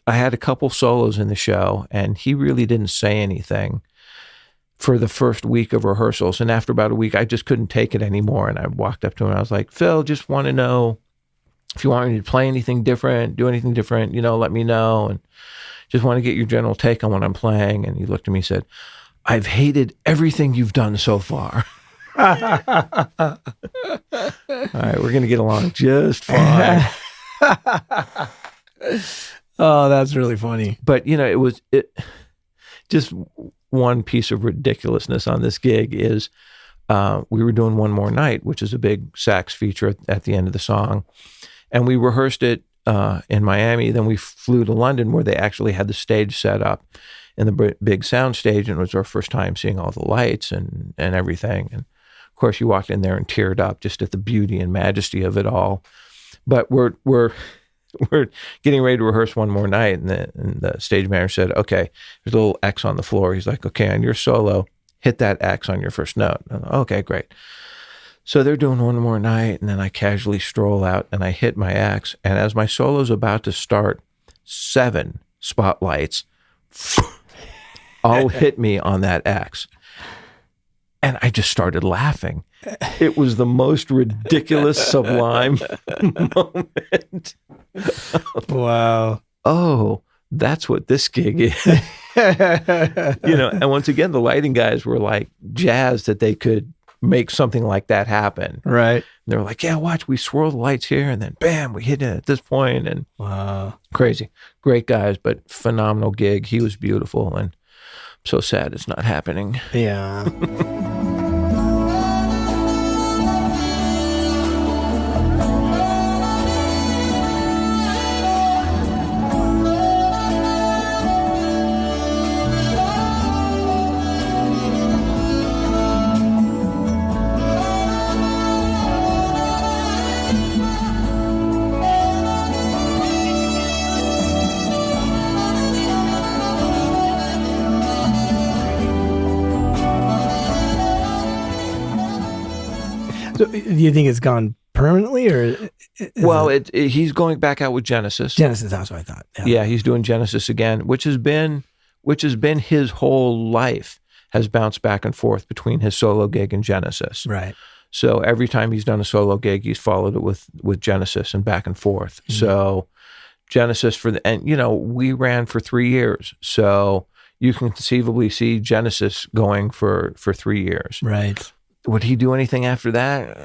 had a couple solos in the show, and he really didn't say anything for the first week of rehearsals. And after about a week, I just couldn't take it anymore. And I walked up to him and I was like, Phil, just want to know if you want me to play anything different, do anything different, let me know. And just want to get your general take on what I'm playing. And he looked at me and said, I've hated everything you've done so far. All right, we're going to get along just fine. Oh, that's really funny. But, just one piece of ridiculousness on this gig is we were doing One More Night, which is a big sax feature at the end of the song. And we rehearsed it in Miami. Then we flew to London, where they actually had the stage set up in the big sound stage. And it was our first time seeing all the lights and everything. And of course, you walked in there and teared up just at the beauty and majesty of it all. But we're getting ready to rehearse One More Night, and the stage manager said, okay, there's a little X on the floor. He's like, okay, on your solo, hit that X on your first note. Okay, great. So they're doing One More Night, and then I casually stroll out, and I hit my X, and as my solo's about to start, 7 spotlights all hit me on that X. And I just started laughing. It was the most ridiculous, sublime moment. Wow. Oh, that's what this gig is. And once again, the lighting guys were like jazzed that they could make something like that happen. Right. And they were like, yeah, watch, we swirl the lights here, and then bam, we hit it at this point. And wow. Crazy. Great guys, but phenomenal gig. He was beautiful, and I'm so sad it's not happening. Yeah. So, do you think it's gone permanently, or? Well, he's going back out with Genesis. Genesis, that's what I thought. Yeah, he's doing Genesis again, which has been his whole life, has bounced back and forth between his solo gig and Genesis. Right. So every time he's done a solo gig, he's followed it with Genesis and back and forth. Mm-hmm. So Genesis we ran for 3 years. So you can conceivably see Genesis going for 3 years. Right. Would he do anything after that?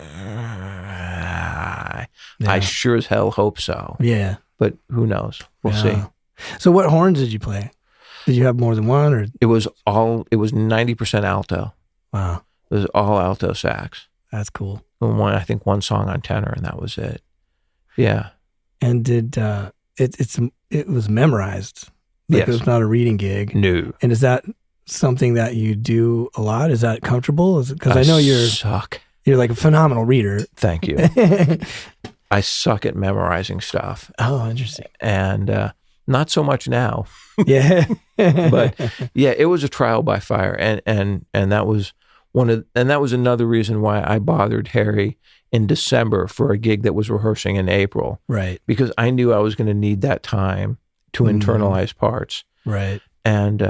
I sure as hell hope so. Yeah. But who knows? We'll see. So what horns did you play? Did you have more than one, or? It was 90% alto. Wow. It was all alto sax. That's cool. And I think one song on tenor, and that was it. Yeah. And did it was memorized? Like, yes. It was not a reading gig. No. And is that something that you do a lot? Is that comfortable? Because I know you're like a phenomenal reader. Thank you. I suck at memorizing stuff. Oh, interesting. And not so much now. Yeah. But yeah, it was a trial by fire, and that was that was another reason why I bothered Harry in December for a gig that was rehearsing in April. Right. Because I knew I was going to need that time to internalize parts. Right. And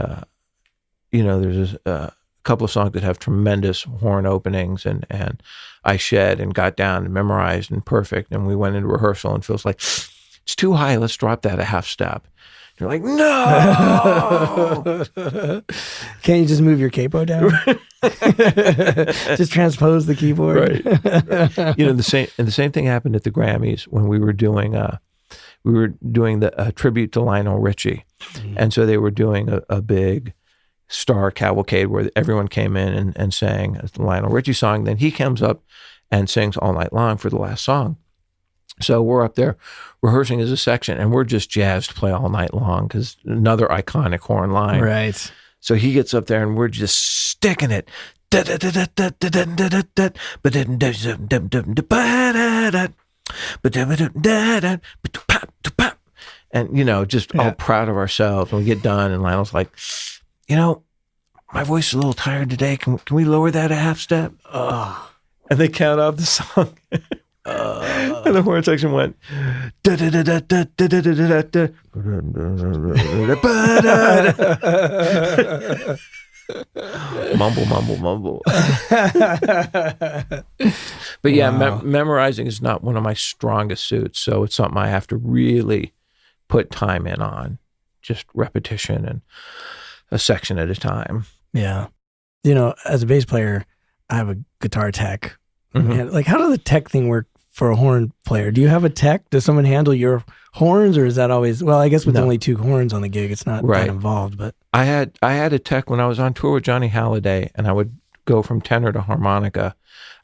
there's a couple of songs that have tremendous horn openings, and I shed and got down and memorized and perfect. And we went into rehearsal, and Phil's like, it's too high. Let's drop that a half step. You're like, no. Can't you just move your capo down? Just transpose the keyboard. Right. The same thing happened at the Grammys when we were doing the tribute to Lionel Richie. Mm-hmm. And so they were doing a big star cavalcade where everyone came in and sang a Lionel Richie song. Then he comes up and sings All Night Long for the last song. So we're up there rehearsing as a section, and we're just jazzed to play all night long because another iconic horn line. Right. So he gets up there, and we're just sticking it. And, just all proud of ourselves. And we get done, and Lionel's like, my voice is a little tired today. Can we lower that a half step? And they count off the song. And the horn section went mumble. But yeah, Wow. memorizing is not one of my strongest suits, so it's something I have to really put time in on, just repetition and a section at a time. Yeah. As a bass player, I have a guitar tech. Mm-hmm. And like, how does the tech thing work for a horn player? Do you have a tech? Does someone handle your horns, or is that always, well, I guess with only 2 horns on the gig, it's not that involved, but. I had a tech when I was on tour with Johnny Halliday, and I would go from tenor to harmonica.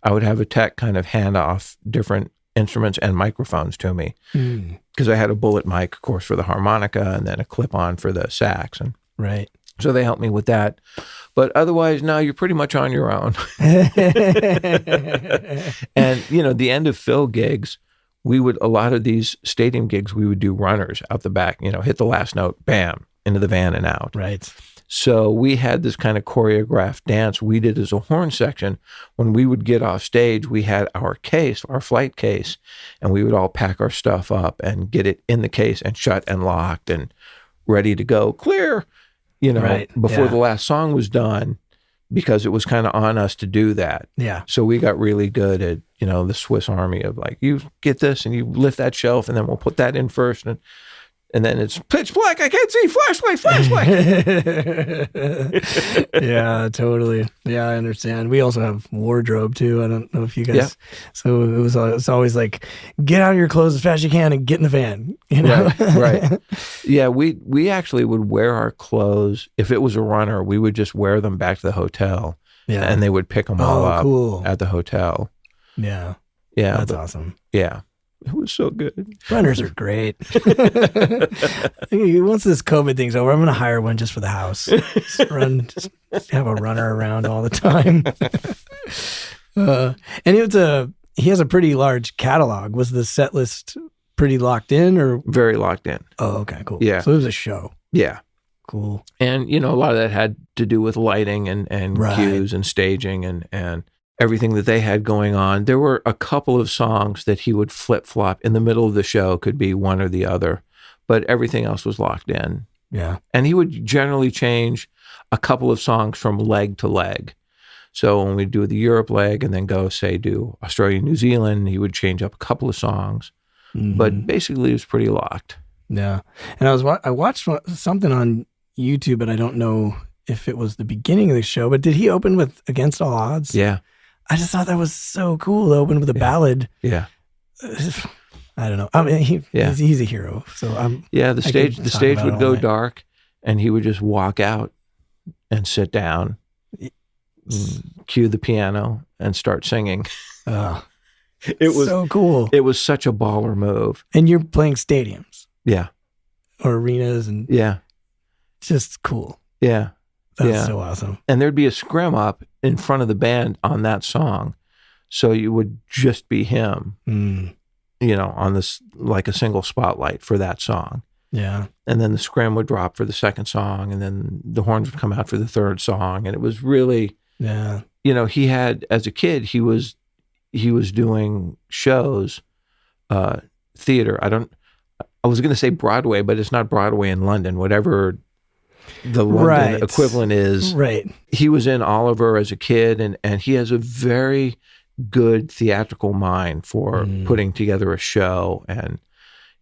I would have a tech kind of hand off different instruments and microphones to me, because I had a bullet mic, of course, for the harmonica, and then a clip-on for the sax. And right. so they helped me with that. But otherwise, no, you're pretty much on your own. And, the end of Phil gigs, a lot of these stadium gigs, we would do runners out the back, hit the last note, bam, into the van and out. Right. So we had this kind of choreographed dance we did as a horn section. When we would get off stage, we had our case, our flight case, and we would all pack our stuff up and get it in the case and shut and locked and ready to go, clear, before the last song was done, because it was kind of on us to do that. Yeah. So we got really good at, the Swiss Army of like, you get this and you lift that shelf, and then we'll put that in first. And then it's pitch black. I can't see. Flashlight. Yeah, totally. Yeah, I understand. We also have wardrobe too. I don't know if you guys. Yeah. So it's always like, get out of your clothes as fast as you can and get in the van. Right. Yeah, we actually would wear our clothes. If it was a runner, we would just wear them back to the hotel. Yeah. And they would pick them all up at the hotel. Yeah. Yeah. That's awesome. Yeah. It was so good. Runners are great. Once this COVID thing's over, I'm going to hire one just for the house. Just have a runner around all the time. And he has a pretty large catalog. Was the set list pretty locked in, or? Very locked in. Oh, okay, cool. Yeah. So it was a show. Yeah. Cool. And, a lot of that had to do with lighting and cues and staging and everything that they had going on. There were a couple of songs that he would flip-flop in the middle of the show, could be one or the other, but everything else was locked in. Yeah. And he would generally change a couple of songs from leg to leg. So when we do the Europe leg and then go, say, do Australia, New Zealand, he would change up a couple of songs. Mm-hmm. But basically it was pretty locked. Yeah. And I watched something on YouTube, but I don't know if it was the beginning of the show, but did he open with Against All Odds? Yeah. I just thought that was so cool to open with a ballad. Yeah. I don't know. I mean, he's a hero. So the stage would go dark, and he would just walk out and sit down, cue the piano, and start singing. It was so cool. It was such a baller move. And you're playing stadiums. Yeah. Or arenas, and just cool. Yeah. That's so awesome. And there'd be a scrim up in front of the band on that song. So you would just be him, on this, like a single spotlight for that song. Yeah. And then the scrim would drop for the second song, and then the horns would come out for the third song. And it was really, he had, as a kid, he was doing shows, theater. I was going to say Broadway, but it's not Broadway in London, whatever the London equivalent is. Right. He was in Oliver as a kid, and he has a very good theatrical mind for putting together a show and,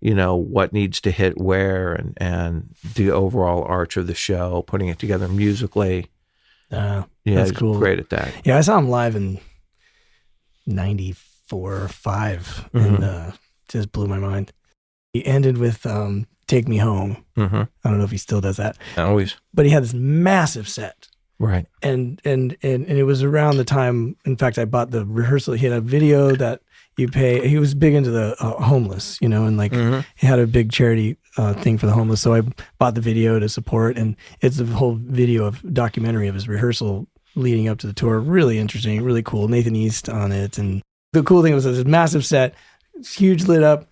what needs to hit where and the overall arch of the show, putting it together musically. That's cool. Great at that. Yeah, I saw him live in 94 or 5 and just blew my mind. He ended with Take Me Home. I don't know if he still does that. Always. But he had this massive set. Right. And it was around the time, in fact, I bought the rehearsal. He had a video that you pay. He was big into the homeless, and like he had a big charity thing for the homeless. So I bought the video to support, and it's a whole video of documentary of his rehearsal leading up to the tour. Really interesting, really cool. Nathan East on it. And the cool thing was this massive set, huge lit up.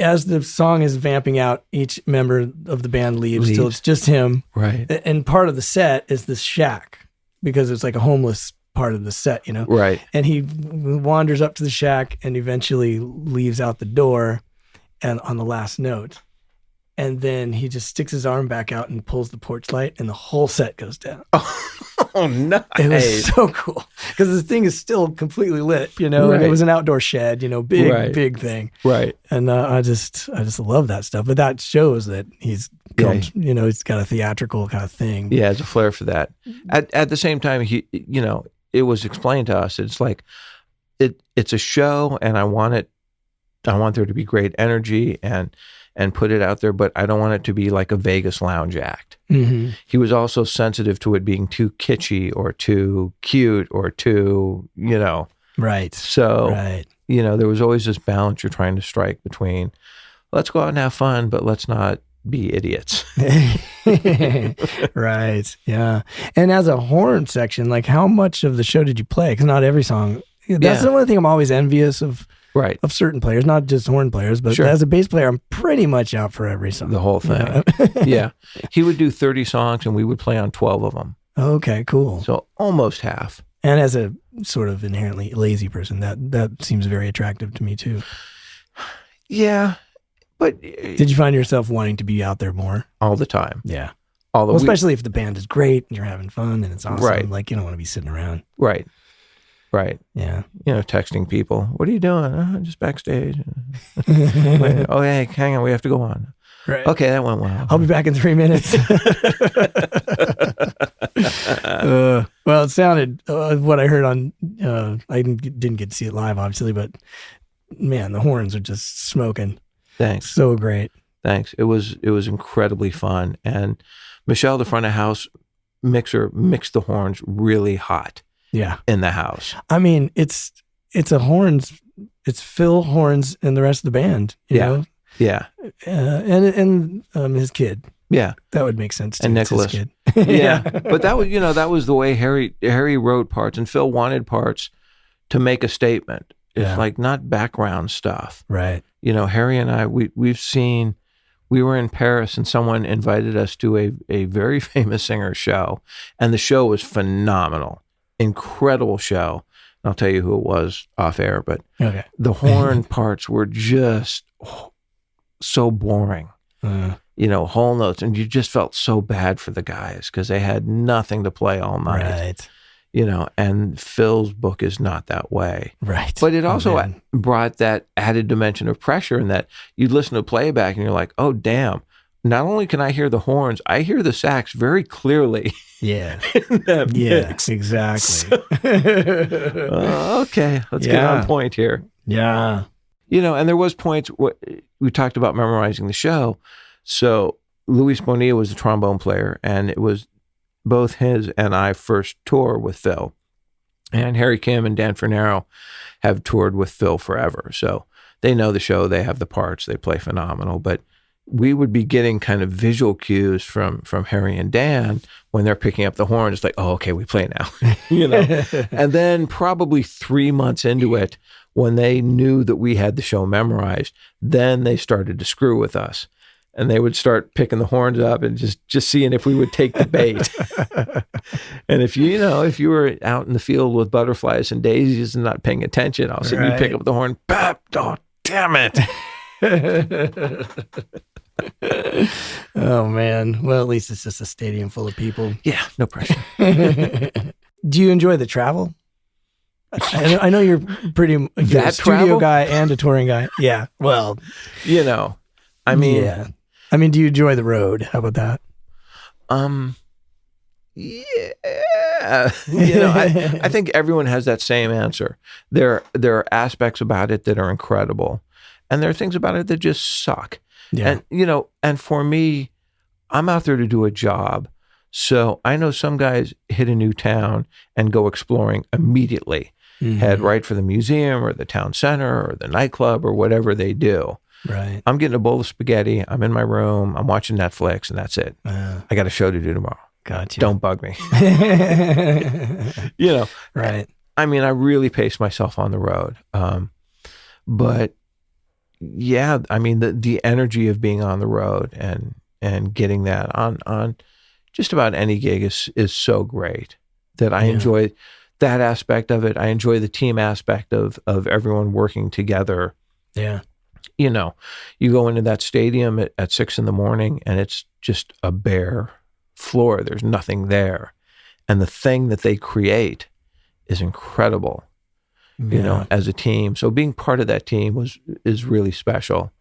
As the song is vamping out, each member of the band leaves. So it's just him. Right. And part of the set is this shack because it's like a homeless part of the set, Right. And he wanders up to the shack and eventually leaves out the door and on the last note. And then he just sticks his arm back out and pulls the porch light and the whole set goes down. Oh, nice. It was so cool because this thing is still completely lit, Right. and it was an outdoor shed, big, Right. big thing. Right. And I just love that stuff. But that shows that he's he's got a theatrical kind of thing. Yeah, has a flair for that. At the same time, it was explained to us. It's like it's a show, and I want there to be great energy and put it out there, but I don't want it to be like a Vegas lounge act. Mm-hmm. He was also sensitive to it being too kitschy or too cute or too, Right. So, right. There was always this balance you're trying to strike between let's go out and have fun, but let's not be idiots. Right. Yeah. And as a horn section, like how much of the show did you play? Because not every song. That's the one thing I'm always envious of. Right. Of certain players, not just horn players, but Sure. as a bass player, I'm pretty much out for every song. The whole thing. Yeah. He would do 30 songs and we would play on 12 of them. Okay, cool. So almost half. And as a sort of inherently lazy person, that seems very attractive to me too. Yeah. But did you find yourself wanting to be out there more? All the time. Yeah. Especially if the band is great and you're having fun and it's awesome. Right. Like you don't want to be sitting around. Right. Right. Yeah. Texting people. What are you doing? Just backstage. Oh, hey, hang on. We have to go on. Right. Okay, that went well. I'll be back in 3 minutes. Well, it sounded, what I heard on, I didn't get to see it live, obviously, but man, the horns are just smoking. Thanks. So great. Thanks. It was incredibly fun. And Michelle, the front of house mixer, mixed the horns really hot. Yeah. In the house. I mean, it's a horns, it's Phil horns and the rest of the band, you know? Yeah. And his kid. Yeah. That would make sense too. And Nicholas. It's his kid. Yeah. Yeah. But that was, that was the way Harry wrote parts and Phil wanted parts to make a statement. It's like not background stuff. Right. Harry and I, we were in Paris and someone invited us to a very famous singer's show. And the show was phenomenal. Incredible show. I'll tell you who it was off air, but okay. The horn parts were just so boring. Whole notes, and you just felt so bad for the guys because they had nothing to play all night. Right. And Phil's book is not that way. Right. But it also brought that added dimension of pressure in that you'd listen to playback and you're like, oh, damn. Not only can I hear the horns, I hear the sax very clearly. Yeah. In that mix. Exactly. Okay, let's get on point here. Yeah. And there was points, we talked about memorizing the show. So Luis Bonilla was the trombone player, and it was both his and I first tour with Phil. And Harry Kim and Dan Fernero have toured with Phil forever. So they know the show, they have the parts, they play phenomenal. But we would be getting kind of visual cues from Harry and Dan when they're picking up the horn. It's like, oh, okay, we play now, And then probably 3 months into it, when they knew that we had the show memorized, then they started to screw with us. And they would start picking the horns up and just seeing if we would take the bait. And if you were out in the field with butterflies and daisies and not paying attention, all of a sudden you pick up the horn, bap, oh, damn it. Oh man. Well, at least it's just a stadium full of people. Yeah, no pressure. Do you enjoy the travel? I know you're you're a studio travel? guy and a touring guy. Yeah. Well, I mean, yeah. I mean, do you enjoy the road? How about that? Yeah. I think everyone has that same answer. There are aspects about it that are incredible, and there are things about it that just suck. Yeah. And and for me, I'm out there to do a job. So I know some guys hit a new town and go exploring immediately, head right for the museum or the town center or the nightclub or whatever they do. Right. I'm getting a bowl of spaghetti. I'm in my room. I'm watching Netflix, and that's it. I got a show to do tomorrow. Gotcha. Don't bug me. Right. I mean, I really pace myself on the road. But yeah, I mean, the energy of being on the road and getting that on just about any gig is so great that I enjoy that aspect of it. I enjoy the team aspect of everyone working together. Yeah. You go into that stadium at 6 a.m. and it's just a bare floor. There's nothing there. And the thing that they create is incredible, as a team. So being part of that team is really special.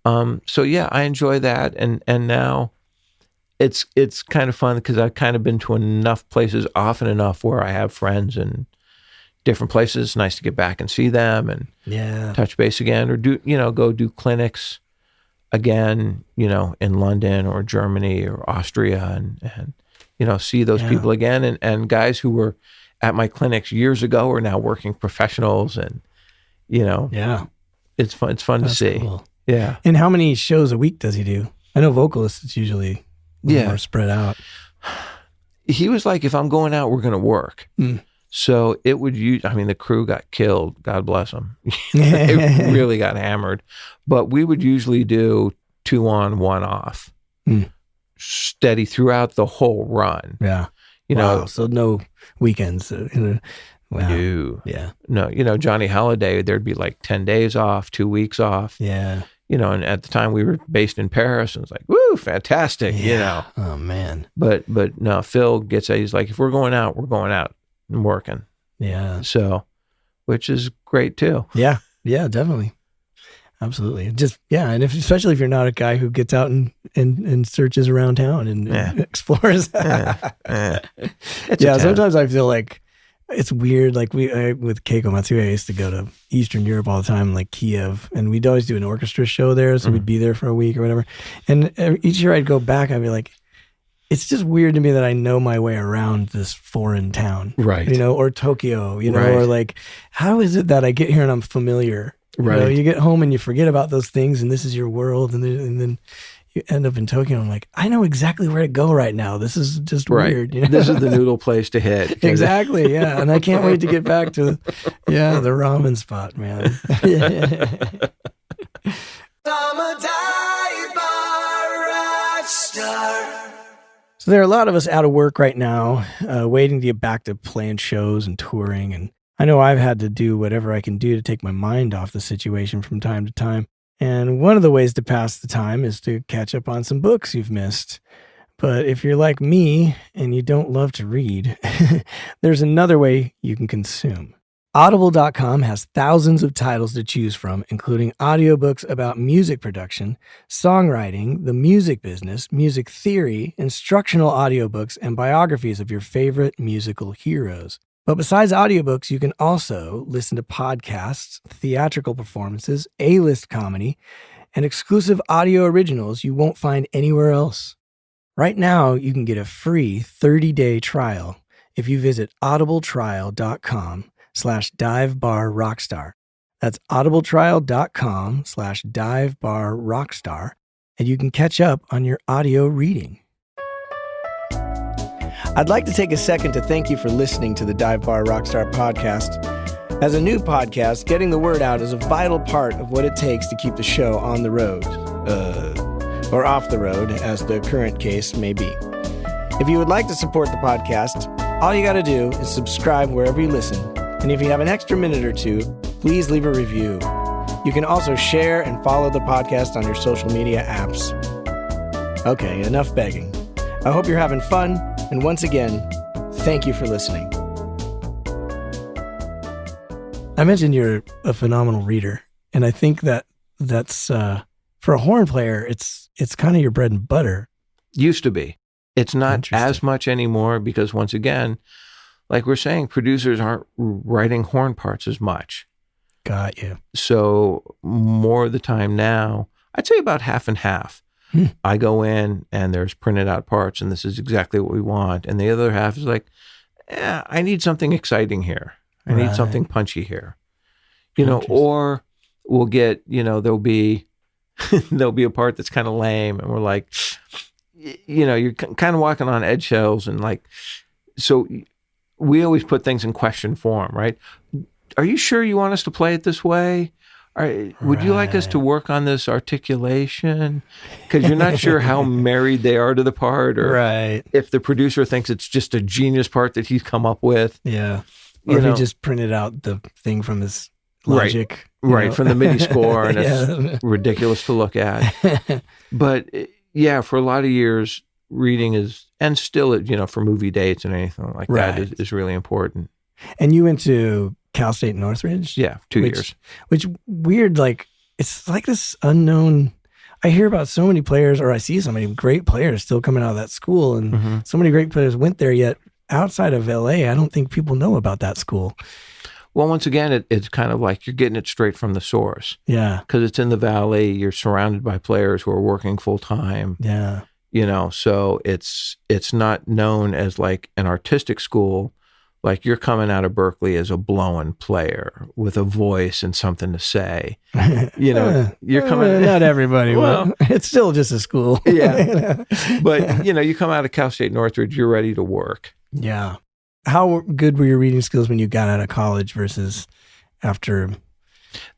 So yeah, I enjoy that. And now it's kind of fun because I've kind of been to enough places often enough where I have friends in different places. It's nice to get back and see them and touch base again, or go do clinics again, in London or Germany or Austria and see those people again. And guys who were at my clinics years ago are now working professionals, and it's fun. It's fun to see. Cool. Yeah. And how many shows a week does he do? I know vocalists, it's usually more spread out. He was like, if I'm going out, we're going to work. So it would the crew got killed. God bless them. They really got hammered. But we would usually do 2 on, 1 off, steady throughout the whole run. Yeah. So no weekends. Wow. No. Yeah. No, Johnny Holiday, there'd be like 10 days off, 2 weeks off. Yeah. And at the time we were based in Paris, and it's like, woo, fantastic, Oh, man. But no, Phil gets it. He's like, if we're going out, we're going out and working. Yeah. So, which is great too. Yeah. Yeah, definitely. Absolutely. Just, and especially if you're not a guy who gets out and searches around town and explores. Sometimes I feel like it's weird. Like with Keiko Matsui, I used to go to Eastern Europe all the time, like Kiev, and we'd always do an orchestra show there. So we'd be there for a week or whatever. And each year I'd go back, I'd be like, it's just weird to me that I know my way around this foreign town, right? Or Tokyo, right. Or like, how is it that I get here and I'm familiar? Right. You get home and you forget about those things, and this is your world, and then you end up in Tokyo. And I'm like, I know exactly where to go right now. This is just weird. This is the noodle place to hit. Exactly. Yeah, and I can't wait to get back to the ramen spot, man. So there are a lot of us out of work right now, waiting to get back to playing shows and touring. And I know I've had to do whatever I can do to take my mind off the situation from time to time. And one of the ways to pass the time is to catch up on some books you've missed. But if you're like me and you don't love to read, there's another way you can consume. Audible.com has thousands of titles to choose from, including audiobooks about music production, songwriting, the music business, music theory, instructional audiobooks, and biographies of your favorite musical heroes. But besides audiobooks, you can also listen to podcasts, theatrical performances, A-list comedy, and exclusive audio originals you won't find anywhere else. Right now, you can get a free 30-day trial if you visit audibletrial.com/divebarrockstar. That's audibletrial.com/divebarrockstar, and you can catch up on your audio reading. I'd like to take a second to thank you for listening to the Dive Bar Rockstar podcast. As a new podcast, getting the word out is a vital part of what it takes to keep the show on the road, or off the road, as the current case may be. If you would like to support the podcast, all you got to do is subscribe wherever you listen. And if you have an extra minute or two, please leave a review. You can also share and follow the podcast on your social media apps. Okay, enough begging. I hope you're having fun. And once again, thank you for listening. I mentioned you're a phenomenal reader. And I think that's for a horn player, it's kind of your bread and butter. Used to be. It's not as much anymore because, once again, like we're saying, producers aren't writing horn parts as much. Got you. So more of the time now, I'd say about half and half. I go in and there's printed out parts and this is exactly what we want. And the other half is like, I need something exciting here. I need something punchy here. Or we'll get, there'll be a part that's kind of lame and we're like, you're kind of walking on eggshells and like, so we always put things in question form, right? Are you sure you want us to play it this way? Would you like us to work on this articulation? Because you're not sure how married they are to the part, or if the producer thinks it's just a genius part that he's come up with. Yeah. Or if he just printed out the thing from his Logic. Right, from the MIDI score, and it's ridiculous to look at. But for a lot of years, reading is, and still, for movie dates and anything like that is really important. And you went to Cal State Northridge? Yeah, 2 years. Which weird, like, it's like this unknown, I hear about so many players, or I see so many great players still coming out of that school, and so many great players went there, yet outside of LA, I don't think people know about that school. Well, once again, it's kind of like you're getting it straight from the source. Yeah. Because it's in the Valley, you're surrounded by players who are working full time. Yeah. So it's not known as like an artistic school. Like you're coming out of Berkeley as a blowing player with a voice and something to say. You're coming. Not everybody. Well, it's still just a school. Yeah. But, you come out of Cal State Northridge, you're ready to work. Yeah. How good were your reading skills when you got out of college versus after?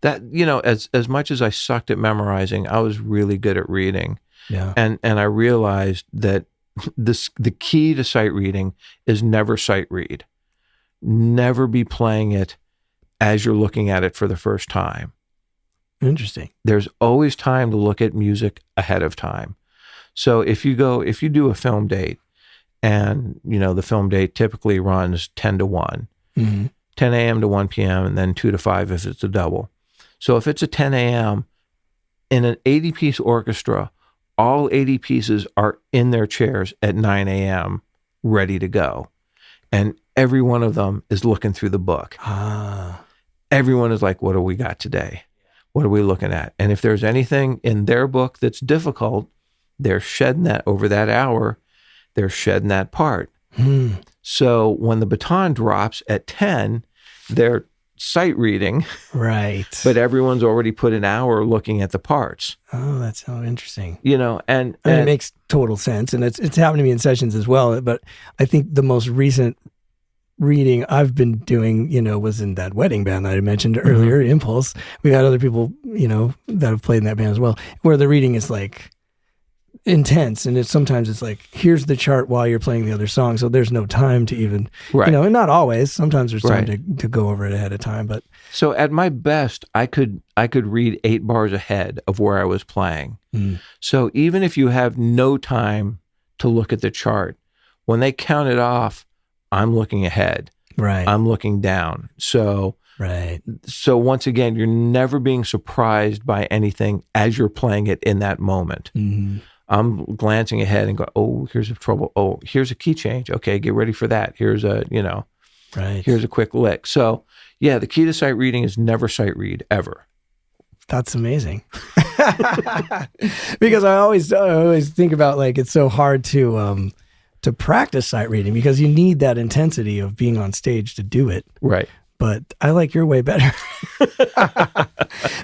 That, as much as I sucked at memorizing, I was really good at reading. Yeah. And I realized that the key to sight reading is never sight read. Never be playing it as you're looking at it for the first time. Interesting. There's always time to look at music ahead of time. So if you do a film date, and, the film date typically runs 10 to 1, 10 a.m. to 1 p.m., and then 2 to 5 if it's a double. So if it's a 10 a.m., in an 80-piece orchestra, all 80 pieces are in their chairs at 9 a.m. ready to go. And every one of them is looking through the book. Everyone is like, what do we got today? What are we looking at? And if there's anything in their book that's difficult, they're shedding that over that hour. They're shedding that part. So when the baton drops at 10, they're sight reading. Right. But everyone's already put an hour looking at the parts. Oh, that's so interesting. And it makes total sense. And it's happened to me in sessions as well. But I think the most recent reading I've been doing, was in that wedding band that I mentioned earlier, Impulse. We've had other people, that have played in that band as well, where the reading is like intense, and sometimes it's like, here's the chart while you're playing the other song, so there's no time to even and not always, sometimes there's time to go over it ahead of time. But so at my best, I could read 8 bars ahead of where I was playing. So even if you have no time to look at the chart, when they count it off, I'm looking ahead, I'm looking down. So once again, you're never being surprised by anything as you're playing it in that moment. I'm glancing ahead and go, oh, here's a trouble. Oh, here's a key change. Okay, get ready for that. Here's a, here's a quick lick. So, the key to sight reading is never sight read, ever. That's amazing. Because I always think about, like, it's so hard to practice sight reading because you need that intensity of being on stage to do it. Right. But I like your way better.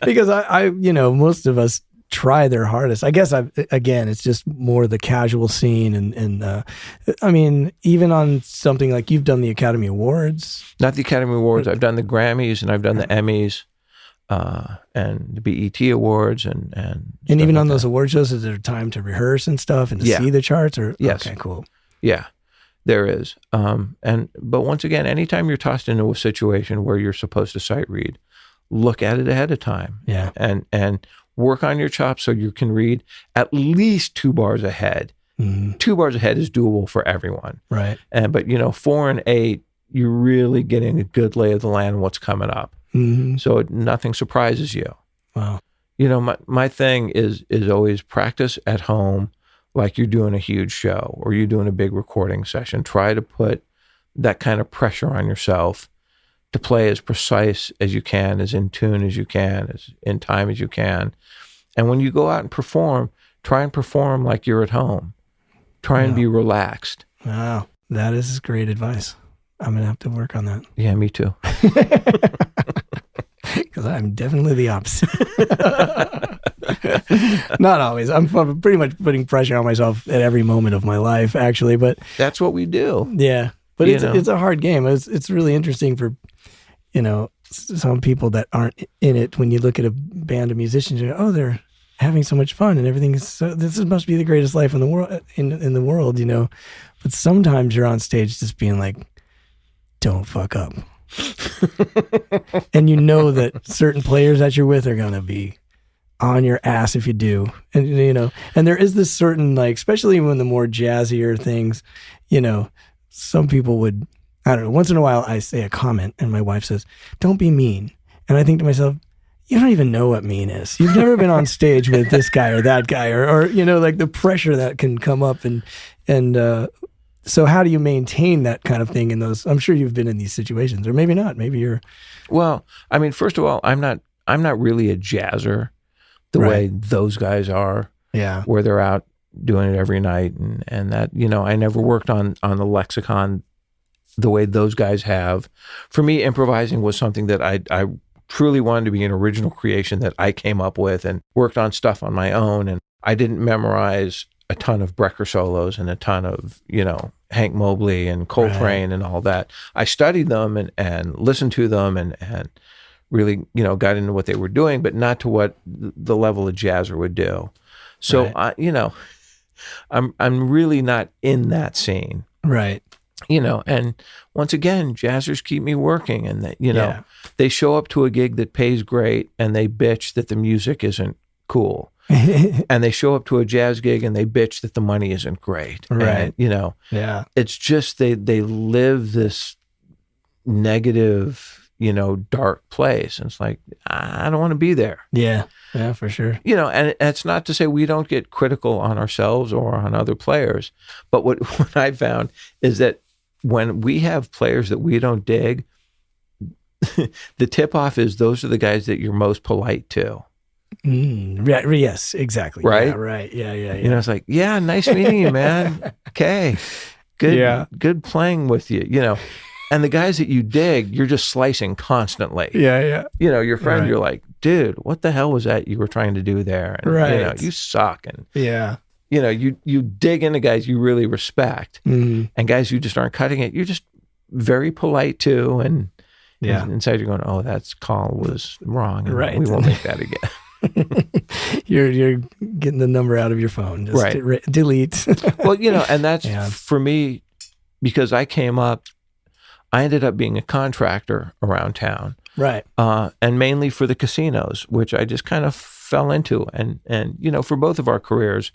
Because I most of us try their hardest. I guess it's just more the casual scene and I mean, even on something like you've done the Academy Awards. Not the Academy Awards. I've done the Grammys and I've done the Emmys and the BET Awards and even on those award shows, is there time to rehearse and stuff and to see the charts? Or yes. Okay, cool. Yeah, there is. But once again, anytime you're tossed into a situation where you're supposed to sight read, look at it ahead of time. Yeah. And work on your chops so you can read at least 2 bars ahead. 2 bars ahead is doable for everyone. Right. But 4 and 8, you're really getting a good lay of the land of what's coming up. So nothing surprises you. Wow. My thing is always practice at home like you're doing a huge show or you're doing a big recording session. Try to put that kind of pressure on yourself to play as precise as you can, as in tune as you can, as in time as you can. And when you go out and perform, try and perform like you're at home. Try and be relaxed. Wow. That is great advice. I'm going to have to work on that. Yeah, me too. Because I'm definitely the opposite. Not always. I'm pretty much putting pressure on myself at every moment of my life, actually. But that's what we do. Yeah. But it's a hard game. It's really interesting for, some people that aren't in it. When you look at a band of musicians, you're, they're having so much fun and everything is this must be the greatest life in the world, in the world, But sometimes you're on stage just being like, don't fuck up. And that certain players that you're with are going to be on your ass if you do. And, and there is this certain, especially when the more jazzier things, some people would, I don't know, once in a while I say a comment and my wife says, don't be mean. And I think to myself, you don't even know what mean is. You've never been on stage with this guy or that guy or the pressure that can come up and so how do you maintain that kind of thing in those? I'm sure you've been in these situations, or maybe not. Maybe you're. Well, I mean, first of all, I'm not really a jazzer the way those guys are. Yeah. Where they're out doing it every night, and that I never worked on the lexicon the way those guys have. For me, improvising was something that I truly wanted to be an original creation that I came up with and worked on stuff on my own, and I didn't memorize a ton of Brecker solos and a ton of, Hank Mobley and Coltrane and all that. I studied them and listened to them and really, got into what they were doing, but not to what the level of jazzer would do. So, I'm really not in that scene. Right. And once again, jazzers keep me working and they show up to a gig that pays great and they bitch that the music isn't cool. And they show up to a jazz gig and they bitch that the money isn't great. Right. And, it's just they live this negative, dark place. And it's like, I don't want to be there. Yeah. Yeah, for sure. And it's not to say we don't get critical on ourselves or on other players. But what I found is that when we have players that we don't dig, the tip off is those are the guys that you're most polite to. Yes, exactly. Right? Yeah, right. Yeah. It's like, yeah, nice meeting you, man. Okay. Good playing with you, And the guys that you dig, you're just slicing constantly. Yeah. Your friend, you're like, dude, what the hell was that you were trying to do there? And, you suck. And, you dig into guys you really respect. Mm-hmm. And guys who just aren't cutting it, you're just very polite to. And inside you're going, oh, that call was wrong. And we won't make that again. You're getting the number out of your phone. Just delete. Well, and that's for me, because I came up, I ended up being a contractor around town. Right. And mainly for the casinos, which I just kind of fell into. And for both of our careers,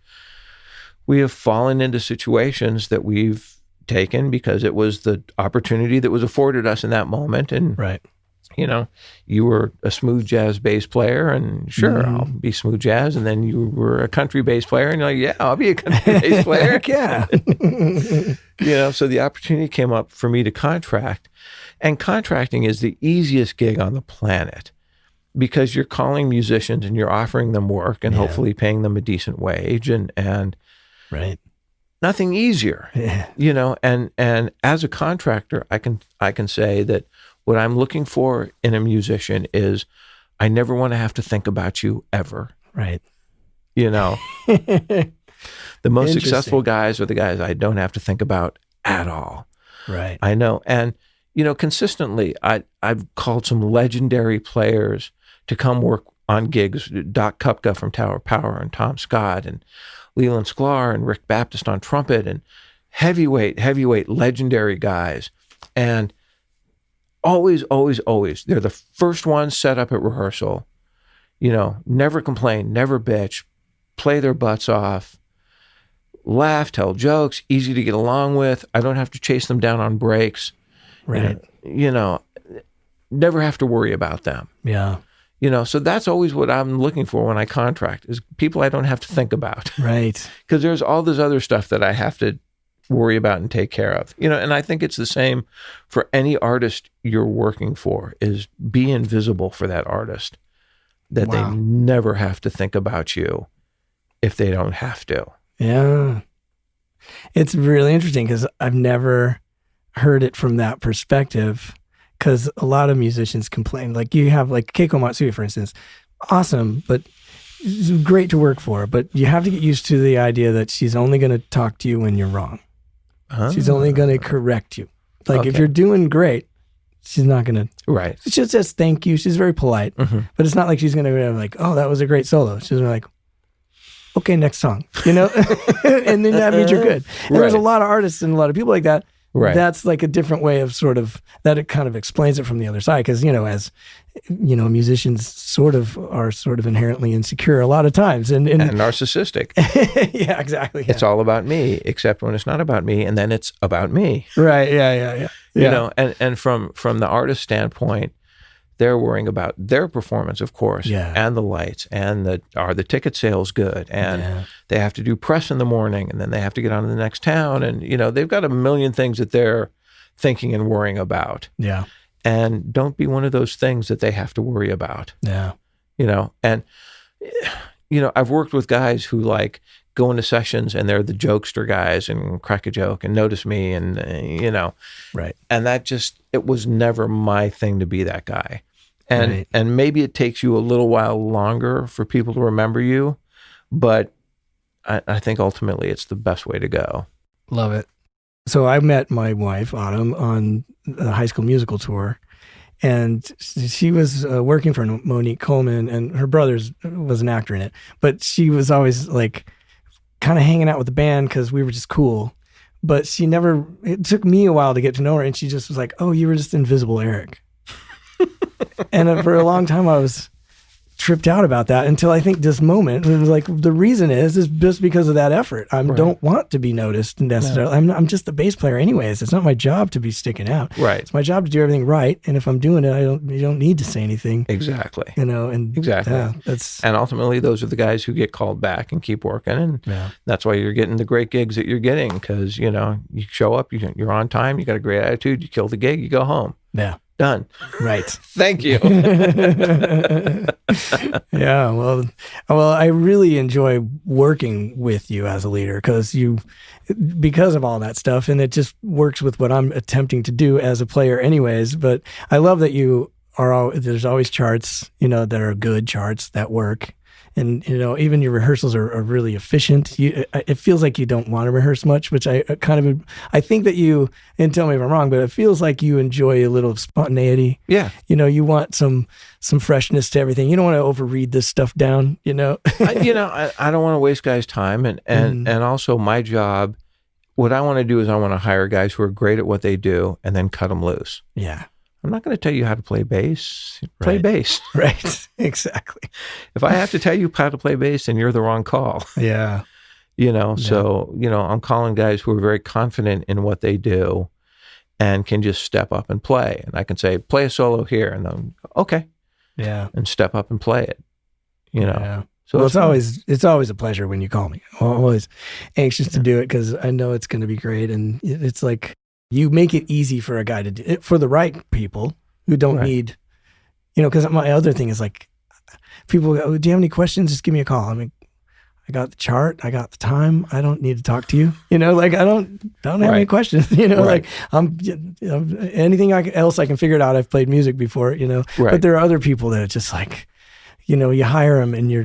we have fallen into situations that we've taken because it was the opportunity that was afforded us in that moment. And you were a smooth jazz bass player and sure, I'll be smooth jazz. And then you were a country bass player and you're like, yeah, I'll be a country bass player. Yeah. So the opportunity came up for me to contract, and contracting is the easiest gig on the planet because you're calling musicians and you're offering them work and hopefully paying them a decent wage and nothing easier, and as a contractor, I can say that what I'm looking for in a musician is I never want to have to think about you ever. Right. The most successful guys are the guys I don't have to think about at all. Right. I know. And, consistently, I've called some legendary players to come work on gigs, Doc Kupka from Tower Power and Tom Scott and Leland Sklar and Rick Baptist on trumpet and heavyweight legendary guys. And always, they're the first ones set up at rehearsal, never complain, never bitch, play their butts off, laugh, tell jokes, easy to get along with. I don't have to chase them down on breaks. Right. Never have to worry about them. Yeah. So that's always what I'm looking for when I contract is people I don't have to think about. Right. Because there's all this other stuff that I have to worry about and take care of. And I think it's the same for any artist you're working for is be invisible for that artist, that they never have to think about you if they don't have to. Yeah. It's really interesting because I've never heard it from that perspective, because a lot of musicians complain. Like you have like Keiko Matsuya, for instance, awesome, but it's great to work for, but you have to get used to the idea that she's only going to talk to you when you're wrong. She's only going to correct you. Like if you're doing great, she's not going to. Right. She just says thank you. She's very polite, but it's not like she's going to be like, oh, that was a great solo. She's like, okay, next song, and then that means you're good. And there's a lot of artists and a lot of people like that. Right. That's like a different way of sort of, that it kind of explains it from the other side. Because, as, musicians are inherently insecure a lot of times. And narcissistic. Yeah, exactly. Yeah. It's all about me, except when it's not about me, and then it's about me. Right, yeah. And from the artist standpoint, they're worrying about their performance, of course, and the lights, and are the ticket sales good, and they have to do press in the morning, and then they have to get on to the next town, and they've got a million things that they're thinking and worrying about. Yeah, and don't be one of those things that they have to worry about. Yeah, and I've worked with guys who like go into sessions and they're the jokester guys and crack a joke and notice me and right, and that just, it was never my thing to be that guy. And maybe it takes you a little while longer for people to remember you, but I think ultimately it's the best way to go. Love it. So I met my wife, Autumn, on the High School Musical tour, and she was working for Monique Coleman, and her brother was an actor in it, but she was always like kind of hanging out with the band because we were just cool. But it took me a while to get to know her, and she just was like, oh, you were just Invisible Eric. And for a long time I was tripped out about that until I think this moment, it was like, the reason is just because of that effort. I don't want to be noticed necessarily. No. I'm just the bass player anyways. It's not my job to be sticking out. Right. It's my job to do everything right. And if I'm doing it, you don't need to say anything. Exactly. And exactly. Yeah, and ultimately those are the guys who get called back and keep working. And that's why you're getting the great gigs that you're getting. Because, you show up, you're on time, you got a great attitude, you kill the gig, you go home. Yeah. Done. Right. Thank you. Yeah. Well, I really enjoy working with you as a leader because of all that stuff, and it just works with what I'm attempting to do as a player anyways. But I love that there's always charts, that are good charts that work. And, even your rehearsals are really efficient. It feels like you don't want to rehearse much, which I think that you, and tell me if I'm wrong, but it feels like you enjoy a little spontaneity. Yeah. You want some freshness to everything. You don't want to overread this stuff down, I don't want to waste guys' time. And also my job, what I want to do is I want to hire guys who are great at what they do and then cut them loose. Yeah. I'm not going to tell you how to play bass. Play bass. Right. Exactly. If I have to tell you how to play bass, then you're the wrong call. Yeah. So, I'm calling guys who are very confident in what they do and can just step up and play. And I can say, play a solo here. And then, okay. Yeah. And step up and play it, Yeah. So it's always a pleasure when you call me. I'm always anxious to do it because I know it's going to be great. And it's like, you make it easy for a guy to do it, for the right people who don't need, because my other thing is like, people go, oh, do you have any questions? Just give me a call. I mean, I got the chart, I got the time. I don't need to talk to you. Like I don't have any questions. Like I'm anything else I can figure it out. I've played music before. But there are other people that are just like, you hire them and your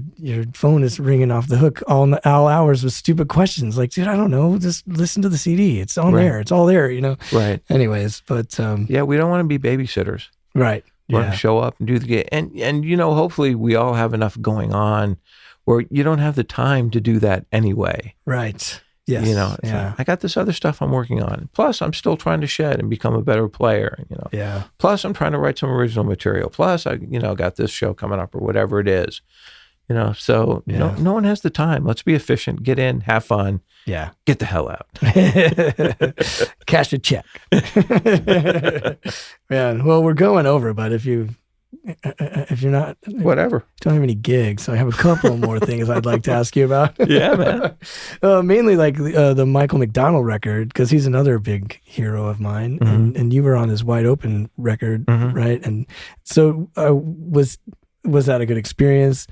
phone is ringing off the hook all hours with stupid questions. Like, dude, I don't know. Just listen to the CD. It's on there. It's all there, Right. Anyways, but we don't want to be babysitters. Right. We want to show up and do the gig. And hopefully we all have enough going on where you don't have the time to do that anyway. Right. Yes. Like, I got this other stuff I'm working on. Plus, I'm still trying to shed and become a better player. Yeah. Plus, I'm trying to write some original material. Plus, I got this show coming up or whatever it is. So no one has the time. Let's be efficient. Get in, have fun. Yeah. Get the hell out. Cash a check. Man, well, we're going over, but if you're not, whatever, don't have any gigs, so I have a couple more things I'd like to ask you about. Yeah, man. Mainly like the Michael McDonald record, because he's another big hero of mine, and you were on his Wide Open record, right? And so was that a good experience?